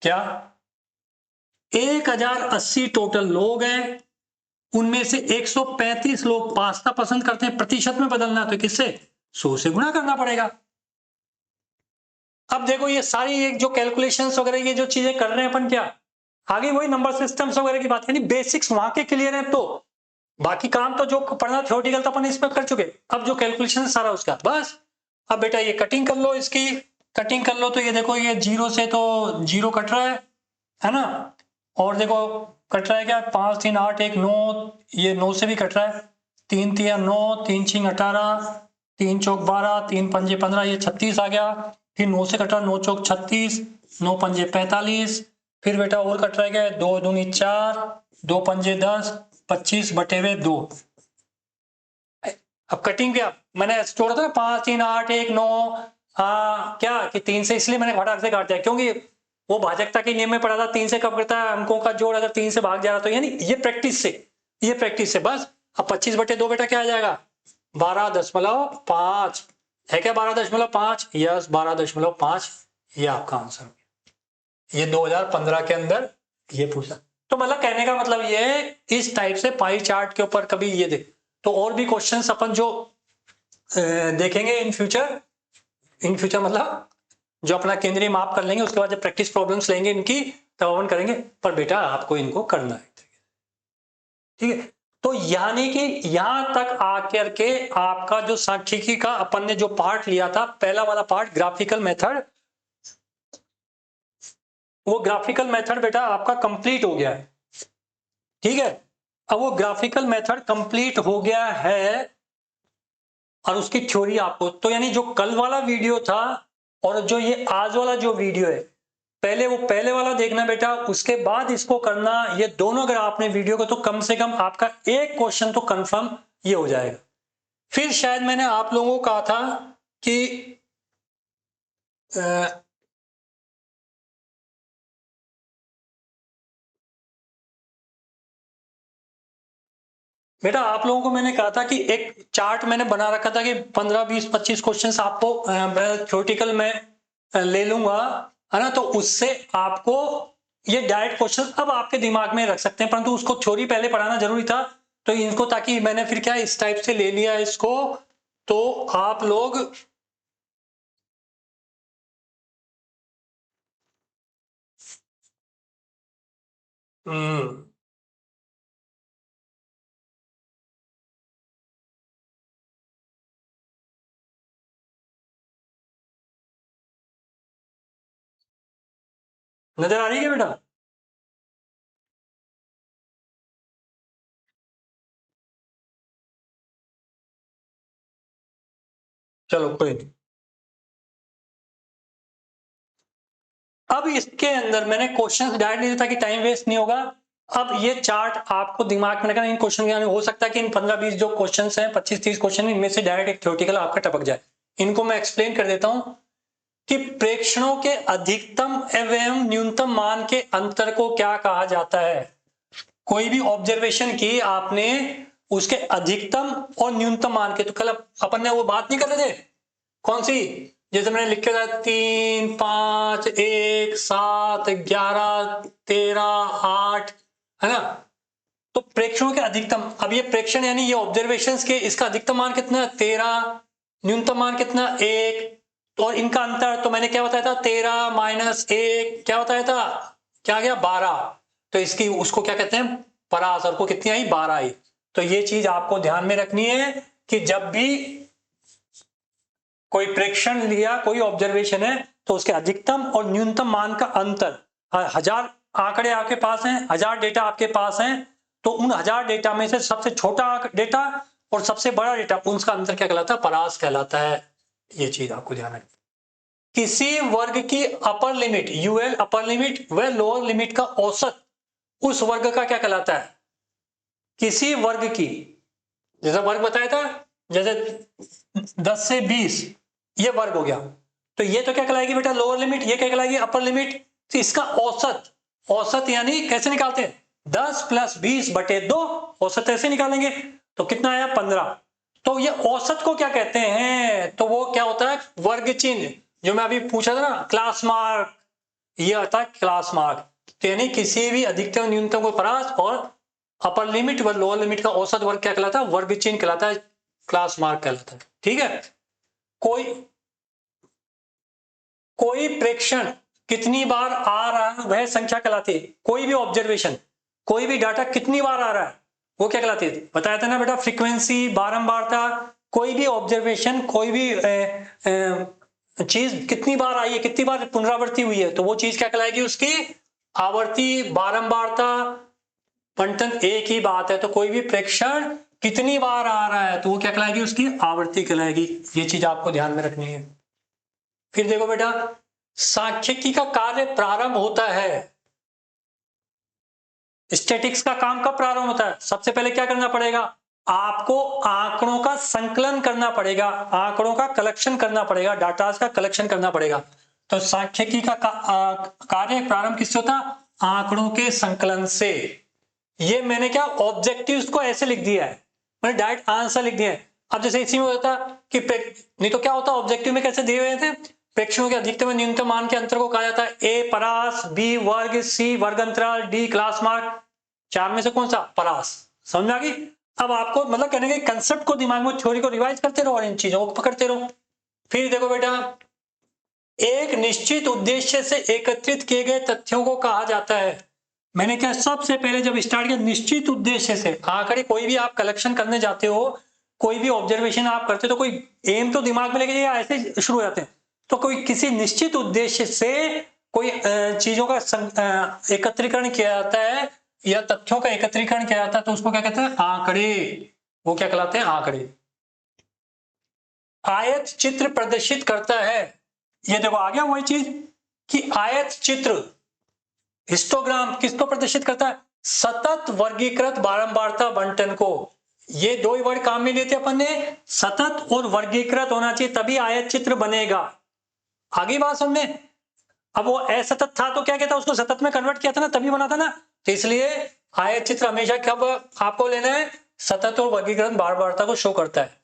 क्या, 1080 टोटल लोग हैं, उनमें से 135 लोग पास्ता पसंद करते हैं। प्रतिशत में बदलना तो किससे, 100 से गुणा करना पड़ेगा। अब देखो ये सारी एक जो कैलकुलेशंस वगैरह ये जो चीजें कर रहे हैं अपन, क्या आगे वही नंबर सिस्टम्स वगैरह की बात, यानी बेसिक्स वहां के क्लियर है। तो बाकी काम तो जो पढ़ना थ्योरेटिकल तो अपन इस पर कर चुके, अब जो कैलकुलेशन सारा उसका बस। अब बेटा ये कटिंग कर लो, इसकी कटिंग कर लो, तो ये देखो ये 0 से तो 0 कट रहा है ना, और देखो कट रहा है क्या, 5 3 8 1 9, ये 9 से भी कट रहा है, 3 3 9, 3 6 18, 3 चौक 12, 3 पंजे 15, ये 36 आ गया। फिर 9 से कट रहा, 9 चौक 36, 9 पंजे 45, फिर बेटा और कट रहा है 2 दूनी 4, 2 पंजे 10, 25 बटे हुए 2। अब कटिंग क्या मैंने जोड़ा था, 5 3 8 1 9, हाँ क्या कि 3 से, इसलिए मैंने फटाक से काट दिया क्योंकि वो भाजकता के नियम में पढ़ा था, 3 से कब करता है, अंकों का जोड़ अगर 3 से भाग जा रहा तो यानी ये प्रैक्टिस से, ये प्रैक्टिस से बस। अब 25 बटे 2 बेटा क्या आ जाएगा, 12.5 है क्या, 12.5, यस 12.5, ये आपका आंसर। ये 2015 के अंदर ये पूछा। तो मतलब कहने का मतलब ये है, इस टाइप से पाई चार्ट के ऊपर कभी ये देख, तो और भी क्वेश्चंस अपन जो देखेंगे इन फ्यूचर, इन फ्यूचर मतलब जो अपना केंद्रीय माप कर लेंगे, उसके बाद जब प्रैक्टिस प्रॉब्लम्स लेंगे इनकी तब अपन करेंगे, पर बेटा आपको इनको करना है, ठीक है। तो यानी कि यहां तक आकर के आपका जो सांख्यिकी का अपन ने जो पार्ट लिया था, पहला वाला पार्ट ग्राफिकल मेथड, वो ग्राफिकल मेथड बेटा आपका कंप्लीट हो गया है, ठीक है। अब वो ग्राफिकल मेथड कंप्लीट हो गया है और उसकी थ्योरी आपको, तो यानी जो कल वाला वीडियो था और जो ये आज वाला जो वीडियो है, पहले वो पहले वाला देखना बेटा, उसके बाद इसको करना। ये दोनों अगर आपने वीडियो को, तो कम से कम आपका एक क्वेश्चन तो कंफर्म ये हो जाएगा। फिर शायद मैंने आप लोगों को कहा था कि बेटा आप लोगों को मैंने कहा था कि एक चार्ट मैंने बना रखा था कि 15 20 25 क्वेश्चंस आपको थ्योरेटिकल में ले लूंगा, है ना, तो उससे आपको ये डायरेक्ट क्वेश्चन अब आपके दिमाग में रख सकते हैं, परंतु उसको थ्योरी पहले पढ़ाना जरूरी था। तो इनको ताकि मैंने फिर क्या इस टाइप से ले लिया इसको, तो आप लोग नजर आ रही है बेटा। चलो कोई नहीं। अब इसके अंदर मैंने क्वेश्चन डायरेक्ट नहीं दिया ताकि टाइम वेस्ट नहीं होगा। अब ये चार्ट आपको दिमाग में रखना, इन क्वेश्चन के हो सकता है कि इन 15-20 जो क्वेश्चन हैं, 25-30 क्वेश्चन, इनमें से डायरेक्ट एक थ्योरेटिकल आपका टपक जाए। इनको मैं एक्सप्लेन कर देता हूं कि प्रेक्षणों के अधिकतम एवं न्यूनतम मान के अंतर को क्या कहा जाता है। कोई भी ऑब्जर्वेशन की आपने, उसके अधिकतम और न्यूनतम मान के, तो कल अपन ने वो बात नहीं कर रहे थे, कौन सी, जैसे मैंने लिख के था 3, 5, 1, 7, 11, 13, 8, है ना। तो प्रेक्षणों के अधिकतम, अब ये प्रेक्षण यानी ये ऑब्जर्वेशंस के, इसका अधिकतम मान कितना, 13, न्यूनतम मान कितना, 1, और इनका अंतर तो मैंने क्या बताया था, 13 माइनस 1 क्या बताया था, क्या गया, 12। तो इसकी उसको क्या कहते हैं, परास, और को कितनी आई, 12 आई। तो ये चीज आपको ध्यान में रखनी है कि जब भी कोई प्रेक्षण लिया, कोई ऑब्जर्वेशन है, तो उसके अधिकतम और न्यूनतम मान का अंतर, 1000 आंकड़े आपके पास हैं, 1000 डेटा आपके पास हैं, तो उन 1000 डेटा में से सबसे छोटा डेटा और सबसे बड़ा डेटा, उसका अंतर क्या कहलाता है, परास कहलाता है। ये चीज आपको ध्यान रखना। किसी वर्ग की upper limit UL, upper limit व लोअर लिमिट का औसत उस वर्ग का क्या कहलाता है। किसी वर्ग की, जैसा वर्ग बताया था, जैसे 10 से 20 ये वर्ग हो गया, तो ये तो क्या कहलाएगी बेटा, लोअर लिमिट, ये क्या कहलाएगी, अपर लिमिट। तो इसका औसत, औसत यानी कैसे निकालते हैं, 10 + 20/2, औसत ऐसे निकालेंगे, तो कितना आया, 15। तो ये औसत को क्या कहते हैं, तो वो क्या होता है, वर्ग चिन्ह, जो मैं अभी पूछा था ना, क्लास मार्क, ये होता है क्लास मार्क। तो यानी किसी भी अधिकतम न्यूनतम को परास और अपर लिमिट व लोअर लिमिट का औसत वर्ग क्या कहलाता है, वर्ग चिन्ह कहलाता है, क्लास मार्क कहलाता है। ठीक है। कोई प्रेक्षण कितनी बार आ रहा है वह संख्या कहलाती है। कोई भी ऑब्जर्वेशन, कोई भी डाटा कितनी बार आ रहा है वो क्या कहलाती है, बताया था ना बेटा, फ्रीक्वेंसी, बारंबारता। कोई भी ऑब्जर्वेशन, कोई भी चीज कितनी बार आई है, कितनी बार पुनरावृत्ति हुई है, तो वो चीज क्या कहलाएगी, उसकी आवर्ती, बारंबारता, बंटन एक ही बात है। तो कोई भी प्रेक्षण कितनी बार आ रहा है तो वो क्या कहलाएगी, उसकी आवर्ती कहलाएगी। ये चीज आपको ध्यान में रखनी है। फिर देखो बेटा, सांख्यिकी का कार्य प्रारंभ होता है, स्टैटिक्स का काम कब प्रारंभ होता है, सबसे पहले क्या करना पड़ेगा, आपको आंकड़ों का संकलन करना पड़ेगा, आंकड़ों का कलेक्शन करना पड़ेगा, डाटा का कलेक्शन करना पड़ेगा। तो सांख्यिकी का कार्य प्रारंभ किससे होता, आंकड़ों के संकलन से। ये मैंने क्या ऑब्जेक्टिव्स को ऐसे लिख दिया है, मैंने डायरेक्ट आंसर लिख दिया है। अब जैसे इसी में होता कि नहीं तो क्या होता, ऑब्जेक्टिव में कैसे दिए हुए थे, प्रेक्षणों के अधिकतम न्यूनतम मान के अंतर को कहा जाता है ए परास, बी वर्ग, सी वर्ग अंतराल, डी क्लास मार्क। चार में से कौन सा, परास। समझ आ गई। अब आपको मतलब कहने के कंसेप्ट को दिमाग में, थ्योरी को रिवाइज करते रहो और इन चीजों को पकड़ते रहो। फिर देखो बेटा, एक निश्चित उद्देश्य से एकत्रित किए गए तथ्यों को कहा जाता है। मैंने क्या सबसे पहले जब स्टार्ट किया, निश्चित उद्देश्य से आंकड़े कोई भी आप कलेक्शन करने जाते हो, कोई भी ऑब्जर्वेशन आप करते हो, तो कोई एम तो दिमाग में लेके ऐसे शुरू हो जाते हैं। तो कोई किसी निश्चित उद्देश्य से कोई चीजों का एकत्रीकरण किया जाता है या तथ्यों का एकत्रीकरण किया जाता है, तो उसको क्या कहते हैं, आंकड़े। वो क्या कहलाते हैं, आंकड़े। आयत चित्र प्रदर्शित करता है, ये देखो आ गया वही चीज कि आयत चित्र, हिस्टोग्राम किसको प्रदर्शित करता है, सतत वर्गीकृत बारंबारता बंटन को। ये दो ही वर्ड काम में लेते अपन ने, सतत और वर्गीकृत होना चाहिए तभी आयत चित्र बनेगा। आगे बात समझे। अब वो असतत था तो क्या कहता, उसको सतत में कन्वर्ट किया था ना, तभी बना था ना। तो इसलिए आयत चित्र हमेशा कब आपको लेना है, सतत और वर्गीकृत बारंबारता को शो करता है।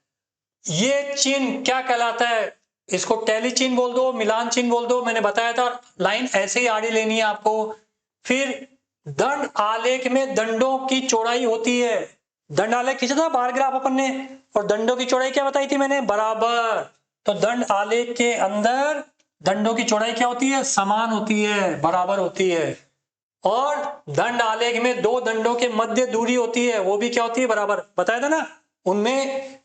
ये चिन्ह क्या कहलाता है, इसको टैली चिन्ह बोल दो, मिलान चिन्ह बोल दो, मैंने बताया था। लाइन ऐसे ही आड़ी लेनी है आपको। फिर दंड आलेख में दंडों की चौड़ाई होती है, दंड आलेख खींचा था बार ग्राफ अपन ने, और दंडों की चौड़ाई क्या बताई थी मैंने, बराबर। तो दंड आलेख के अंदर दंडों की चौड़ाई क्या होती है, समान होती है, बराबर होती है। और दंड आलेख में दो दंडों के मध्य दूरी होती है, वो भी क्या होती है, बराबर। बताया था ना, उनमें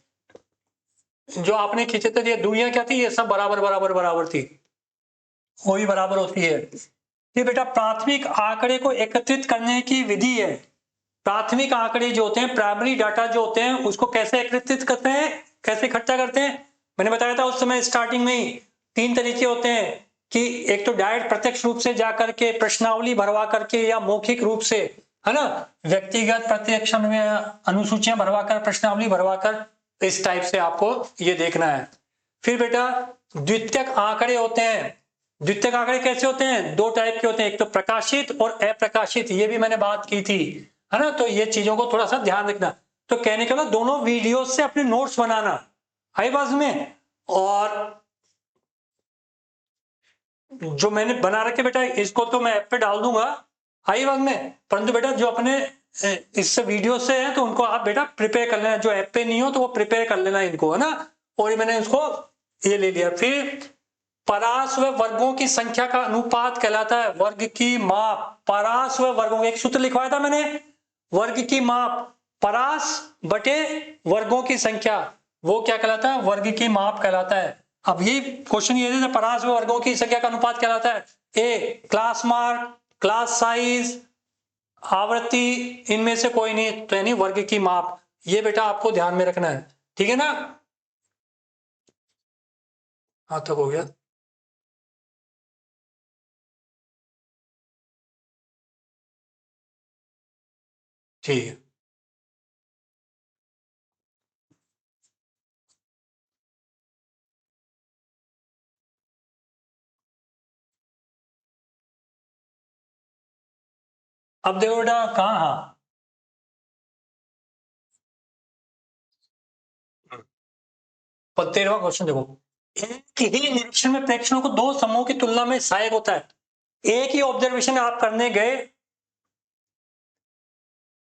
जो आपने खींचे थे ये दूरियां क्या थी, ये सब बराबर बराबर बराबर थी, वो भी बराबर होती है। ये बेटा प्राथमिक आंकड़े को एकत्रित करने की विधि है। प्राथमिक आंकड़े जो होते हैं, प्राइमरी डाटा जो होते हैं, उसको कैसे एकत्रित करते हैं, कैसे इकट्ठा करते हैं, मैंने बताया था उस समय स्टार्टिंग में ही 3 तरीके होते हैं कि एक तो डायरेक्ट प्रत्यक्ष रूप से जाकर के प्रश्नावली भरवा करके या मौखिक रूप से, है ना, व्यक्तिगत प्रत्यक्ष में अनुसूचियां भरवाकर प्रश्नावली भरवाकर, इस टाइप से आपको ये देखना है। फिर बेटा द्वितीयक आंकड़े होते हैं। द्वितीयक आंकड़े कैसे होते हैं? 2 टाइप के होते हैं, एक तो प्रकाशित और अप्रकाशित, ये भी मैंने बात की थी, है ना। तो ये चीजों को थोड़ा सा ध्यान रखना। तो कहने का मतलब दोनों वीडियो से अपने नोट्स बनाना है बाज में, और जो मैंने बना रखे बेटा इसको तो मैं ऐप पे डाल दूंगा हाई वर्ग में, परंतु बेटा जो अपने इस वीडियो से है तो उनको आप बेटा प्रिपेयर कर लेना, जो ऐप पे नहीं हो तो वो प्रिपेयर कर लेना इनको, है ना। और मैंने इसको ये ले लिया। फिर परास व वर्गों की संख्या का अनुपात कहलाता है वर्ग की माप। परास व वर्गों, एक सूत्र लिखवाया था मैंने, वर्ग की माप परास बटे वर्गों की संख्या, वो क्या कहलाता है? वर्ग की माप कहलाता है। अब ये क्वेश्चन ये है परास व वर्गों की संख्या का अनुपात कहलाता है ए क्लास मार्क, क्लास साइज, आवृत्ति, इनमें से कोई नहीं, तो यानी वर्ग की माप। ये बेटा आपको ध्यान में रखना है, ठीक है ना। हाँ तक हो गया। ठीक है। अब देखो बेटा कहाँ, हाँ 13वां क्वेश्चन देखो, एक ही निरीक्षण में प्रेक्षणों को 2 समूहों की तुलना में सहायक होता है। एक ही ऑब्जर्वेशन आप करने गए,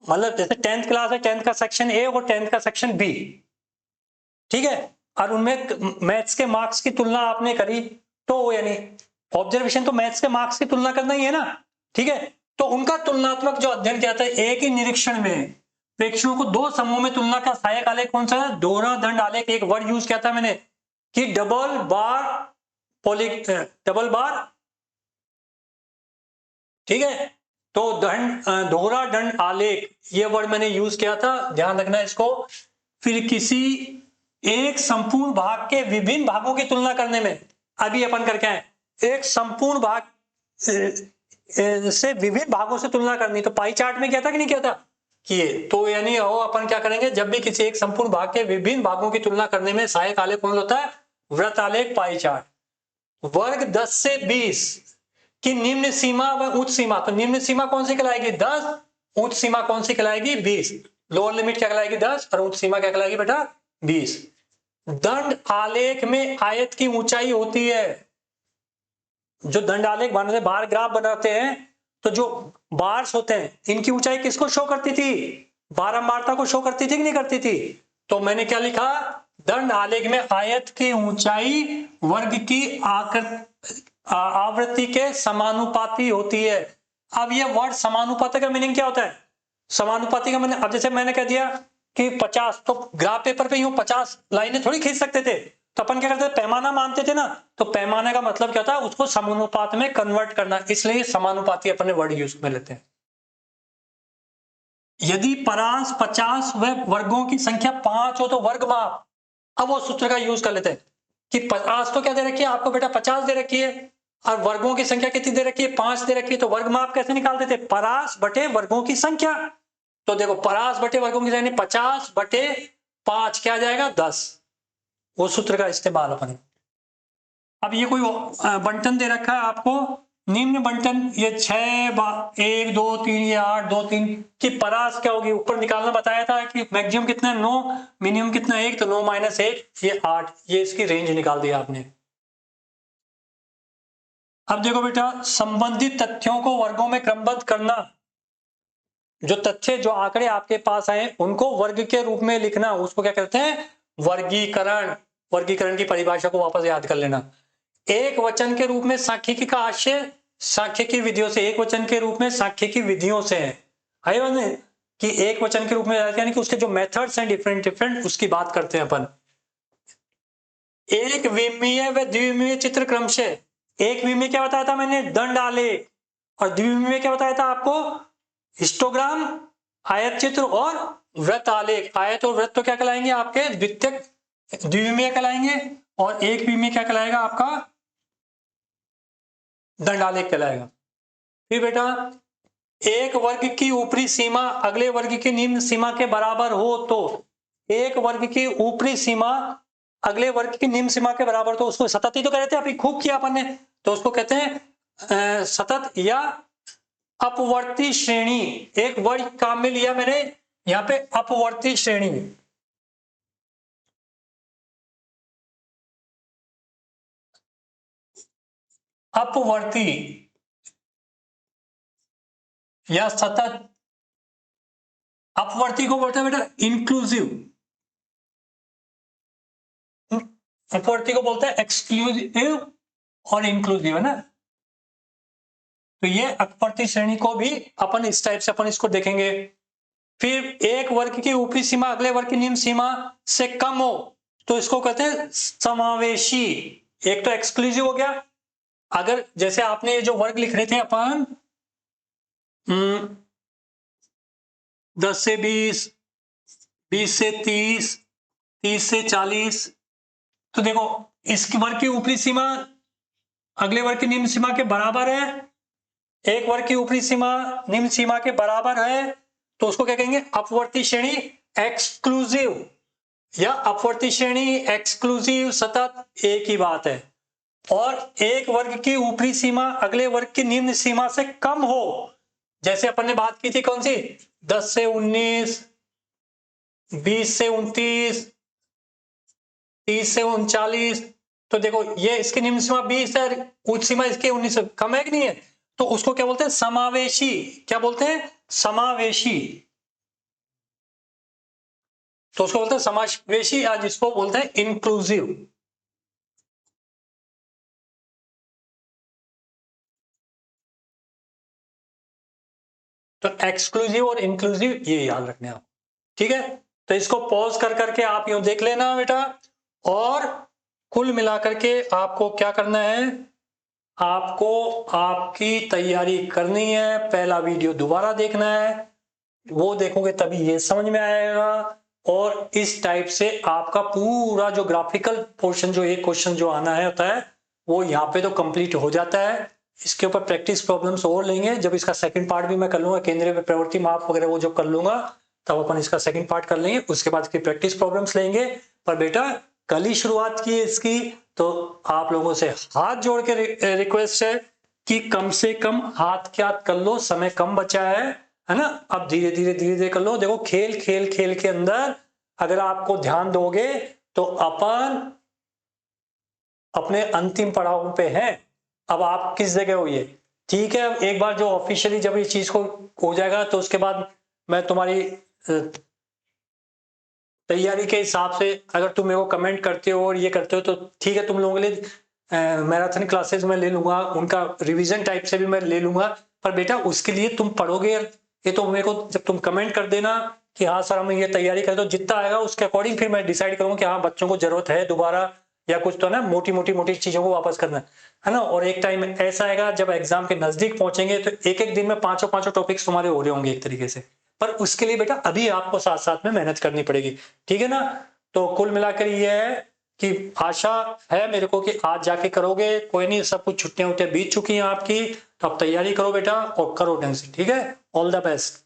मतलब जैसे 10th क्लास है, 10th का सेक्शन ए और 10th का सेक्शन बी, ठीक है, और उनमें मैथ्स के मार्क्स की तुलना आपने करी, तो यानी ऑब्जर्वेशन तो मैथ्स के मार्क्स की तुलना करना ही है ना, ठीक है। तो उनका तुलनात्मक जो अध्ययन किया था, एक ही निरीक्षण में प्रेक्षणों को 2 समूह में तुलना का सहायक आलेख कौन सा है? दोहरा दंड आलेख। एक वर्ड यूज किया था मैंने कि डबल बार डबल बार, ठीक है। तो दंड दोहरा दंड आलेख, ये वर्ड मैंने यूज किया था, ध्यान रखना इसको। फिर किसी एक संपूर्ण भाग के विभिन्न भागों की तुलना करने में, अभी अपन करके आए, एक संपूर्ण भाग से विभिन्न भागों से तुलना करनी, तो पाई चार्ट में किया था कि नहीं किया था? किए। तो यानी अपन क्या करेंगे, जब भी किसी एक संपूर्ण भाग के विभिन्न भागों की तुलना करने में सहायक आलेख कौन होता है? वृत्त आलेख, पाई चार्ट। वर्ग 10 से 20 की निम्न सीमा व उच्च सीमा, तो निम्न सीमा कौन सी कहलाएगी? 10, उच्च सीमा कौन सी कहलाएगी? 20। लोअर लिमिट क्या कहलाएगी? 10, और उच्च सीमा क्या कहलाएगी बेटा? 20। दंड आलेख में आयत की ऊंचाई होती है। जो दंड आलेख बनाते, बार ग्राफ बनाते हैं, तो जो बार्स होते हैं इनकी ऊंचाई किसको शो करती थी? बारंबारता को शो करती थी कि नहीं करती थी? तो मैंने क्या लिखा? दंड आलेख में आयत की ऊंचाई वर्ग की आवृत्ति के समानुपाती होती है। अब ये वर्ड समानुपाती का मीनिंग क्या होता है? समानुपाती का मीनिंग, अब जैसे मैंने कह दिया कि 50, तो ग्राफ पेपर पे यूं 50 लाइनें थोड़ी खींच सकते थे, तो अपन क्या करते थे? पैमाना मानते थे ना। तो पैमाने का मतलब क्या था? उसको समानुपात में कन्वर्ट करना, इसलिए समानुपाती अपन वर्ड यूज में लेते हैं। यदि परास 50 व वर्गों की संख्या 5 हो तो वर्ग माप, अब वो सूत्र का यूज कर लेते हैं कि 50 तो क्या दे रखी है आपको बेटा? 50 दे रखी है, और वर्गों की संख्या कितनी दे रखी है? 5 दे रखी है। तो वर्ग माप कैसे निकालते थे? परास बटे वर्गों की संख्या। तो देखो परास बटे वर्गों की संख्या 50 बटे 5 क्या आ जाएगा? 10। वो सूत्र का इस्तेमाल अपन। अब ये कोई बंटन दे रखा है आपको, निम्न बंटन, ये 6 1 2 3, ये 8 2 3 की परास क्या होगी? ऊपर निकालना बताया था कि मैक्सिमम कितना है? 9, मिनिमम कितना है? 1, तो 9 - 1 ये 8, ये इसकी रेंज निकाल दिया आपने। अब देखो बेटा, संबंधित तथ्यों को वर्गों में क्रमबद्ध करना। जो तथ्य, जो आंकड़े आपके पास आए उनको वर्ग के रूप में लिखना, उसको क्या कहते हैं? वर्गीकरण। वर्गीकरण की परिभाषा को वापस याद कर लेना। एक वचन के रूप में सांख्यिकी का आशय सांख्यिकी विधियों से, एक वचन के रूप में सांख्यिकी विधियों से है कि एक वचन के रूप में, यानी कि उसके जो मेथड्स हैं डिफरेंट डिफरेंट, उसकी बात करते हैं अपन। एक विमीय व द्विविमीय चित्र क्रमशः, एक विमीय क्या बताया था मैंने? दंड आलेख। और द्विविमीय क्या बताया था आपको? हिस्टोग्राम, आयत चित्र और वृत्त आलेख। आयत और वृत्त तो क्या कहलाएंगे? आपके द्वितीयक द्विविमीय कहलाएंगे, और एक विमीय क्या कहलाएगा आपका, दंडालेख कहलाएगा। फिर बेटा एक वर्ग की ऊपरी सीमा अगले वर्ग की निम्न सीमा के बराबर हो तो, एक वर्ग की ऊपरी सीमा अगले वर्ग की निम्न सीमा के बराबर, तो उसको सतत ही तो कहते हैं, अभी खूब किया अपन ने, तो उसको कहते हैं सतत या अपवर्ती श्रेणी। एक वर्ग काम में लिया मैंने यहां पे अपवर्ती श्रेणी, अपवर्ती या सतत। अपवर्ती को बोलते हैं बेटा इंक्लूसिव, अपवर्ती को बोलते हैं एक्सक्लूसिव और इंक्लूसिव, है ना। तो ये अपवर्ती श्रेणी को भी अपन इस टाइप से अपन इसको देखेंगे। फिर एक वर्ग की ऊपरी सीमा अगले वर्ग की निम्न सीमा से कम हो तो इसको कहते हैं समावेशी। एक तो एक्सक्लूसिव हो गया, अगर जैसे आपने ये जो वर्ग लिख रहे थे अपन 10 से 20, 20 से 30, 30 से 40, तो देखो इसकी वर्ग की ऊपरी सीमा अगले वर्ग की निम्न सीमा के बराबर है, एक वर्ग की ऊपरी सीमा निम्न सीमा के बराबर है, तो उसको क्या कहेंगे, अपवर्ती श्रेणी एक्सक्लूसिव या अपवर्ती श्रेणी एक्सक्लूसिव सतत, एक ही बात है। और एक वर्ग की ऊपरी सीमा अगले वर्ग की निम्न सीमा से कम हो, जैसे अपन ने बात की थी कौन सी, 10 से 19, 20 से 29, 30 से 39, तो देखो ये इसकी निम्न सीमा 20 है, उच्च सीमा इसके 19 से कम है कि नहीं है, तो उसको क्या बोलते हैं, समावेशी। क्या बोलते हैं, समावेशी। तो उसको बोलते हैं समावेशी या जिसको बोलते हैं इंक्लूसिव। तो एक्सक्लूसिव और इंक्लूसिव ये याद रखने आप, ठीक है। तो इसको पॉज कर करके आप यूं देख लेना बेटा, और कुल मिलाकर के आपको क्या करना है, आपको आपकी तैयारी करनी है, पहला वीडियो दोबारा देखना है, वो देखोगे तभी ये समझ में आएगा, और इस टाइप से आपका पूरा जो ग्राफिकल पोर्शन जो एक क्वेश्चन जो आना है होता है वो यहाँ पे तो कंप्लीट हो जाता है। इसके ऊपर प्रैक्टिस प्रॉब्लम्स और लेंगे, जब इसका सेकंड पार्ट भी मैं कर लूंगा, केंद्रीय प्रवृत्ति माप वगैरह वो जब कर लूंगा तब अपन इसका सेकंड पार्ट कर लेंगे, उसके बाद इसकी प्रैक्टिस प्रॉब्लम्स लेंगे। पर बेटा कल ही शुरुआत की है इसकी, तो आप लोगों से हाथ जोड़ के रिक्वेस्ट है कि कम से कम हाथ क्या कर लो, समय कम बचा है ना। अब धीरे धीरे धीरे धीरे कर लो। देखो खेल खेल खेल के अंदर अगर आपको ध्यान दोगे तो अपन अपने अंतिम पड़ाव पे हैं। अब आप किस जगह हो ये, ठीक है। एक बार जो ऑफिशियली जब ये चीज को हो जाएगा तो उसके बाद मैं तुम्हारी तैयारी के हिसाब से अगर तुम मेरे को कमेंट करते हो और ये करते हो तो ठीक है, तुम लोगों के लिए मैराथन क्लासेस मैं ले लूंगा, उनका रिवीजन टाइप से भी मैं ले लूंगा। पर बेटा उसके लिए तुम पढ़ोगे, ये तो मेरे को जब तुम कमेंट कर देना कि हाँ सर हम ये तैयारी करें, तो जितना आएगा उसके अकॉर्डिंग फिर मैं डिसाइड करूंगा कि हाँ बच्चों को जरूरत है दोबारा या कुछ, तो ना मोटी मोटी मोटी चीजों को वापस करना है ना। और एक टाइम ऐसा आएगा जब एग्जाम के नजदीक पहुंचेंगे तो एक एक दिन में पांचों पांचों टॉपिक्स तुम्हारे हो रहे होंगे एक तरीके से। पर उसके लिए बेटा अभी आपको साथ साथ में मेहनत करनी पड़ेगी, ठीक है ना। तो कुल मिलाकर ये है कि आशा है मेरे को कि आज जाके करोगे, कोई नहीं, सब कुछ छुट्टियां उट्टियां बीत चुकी हैं आपकी, तो आप तैयारी करो बेटा और करो ढंग से, ठीक है। All the best.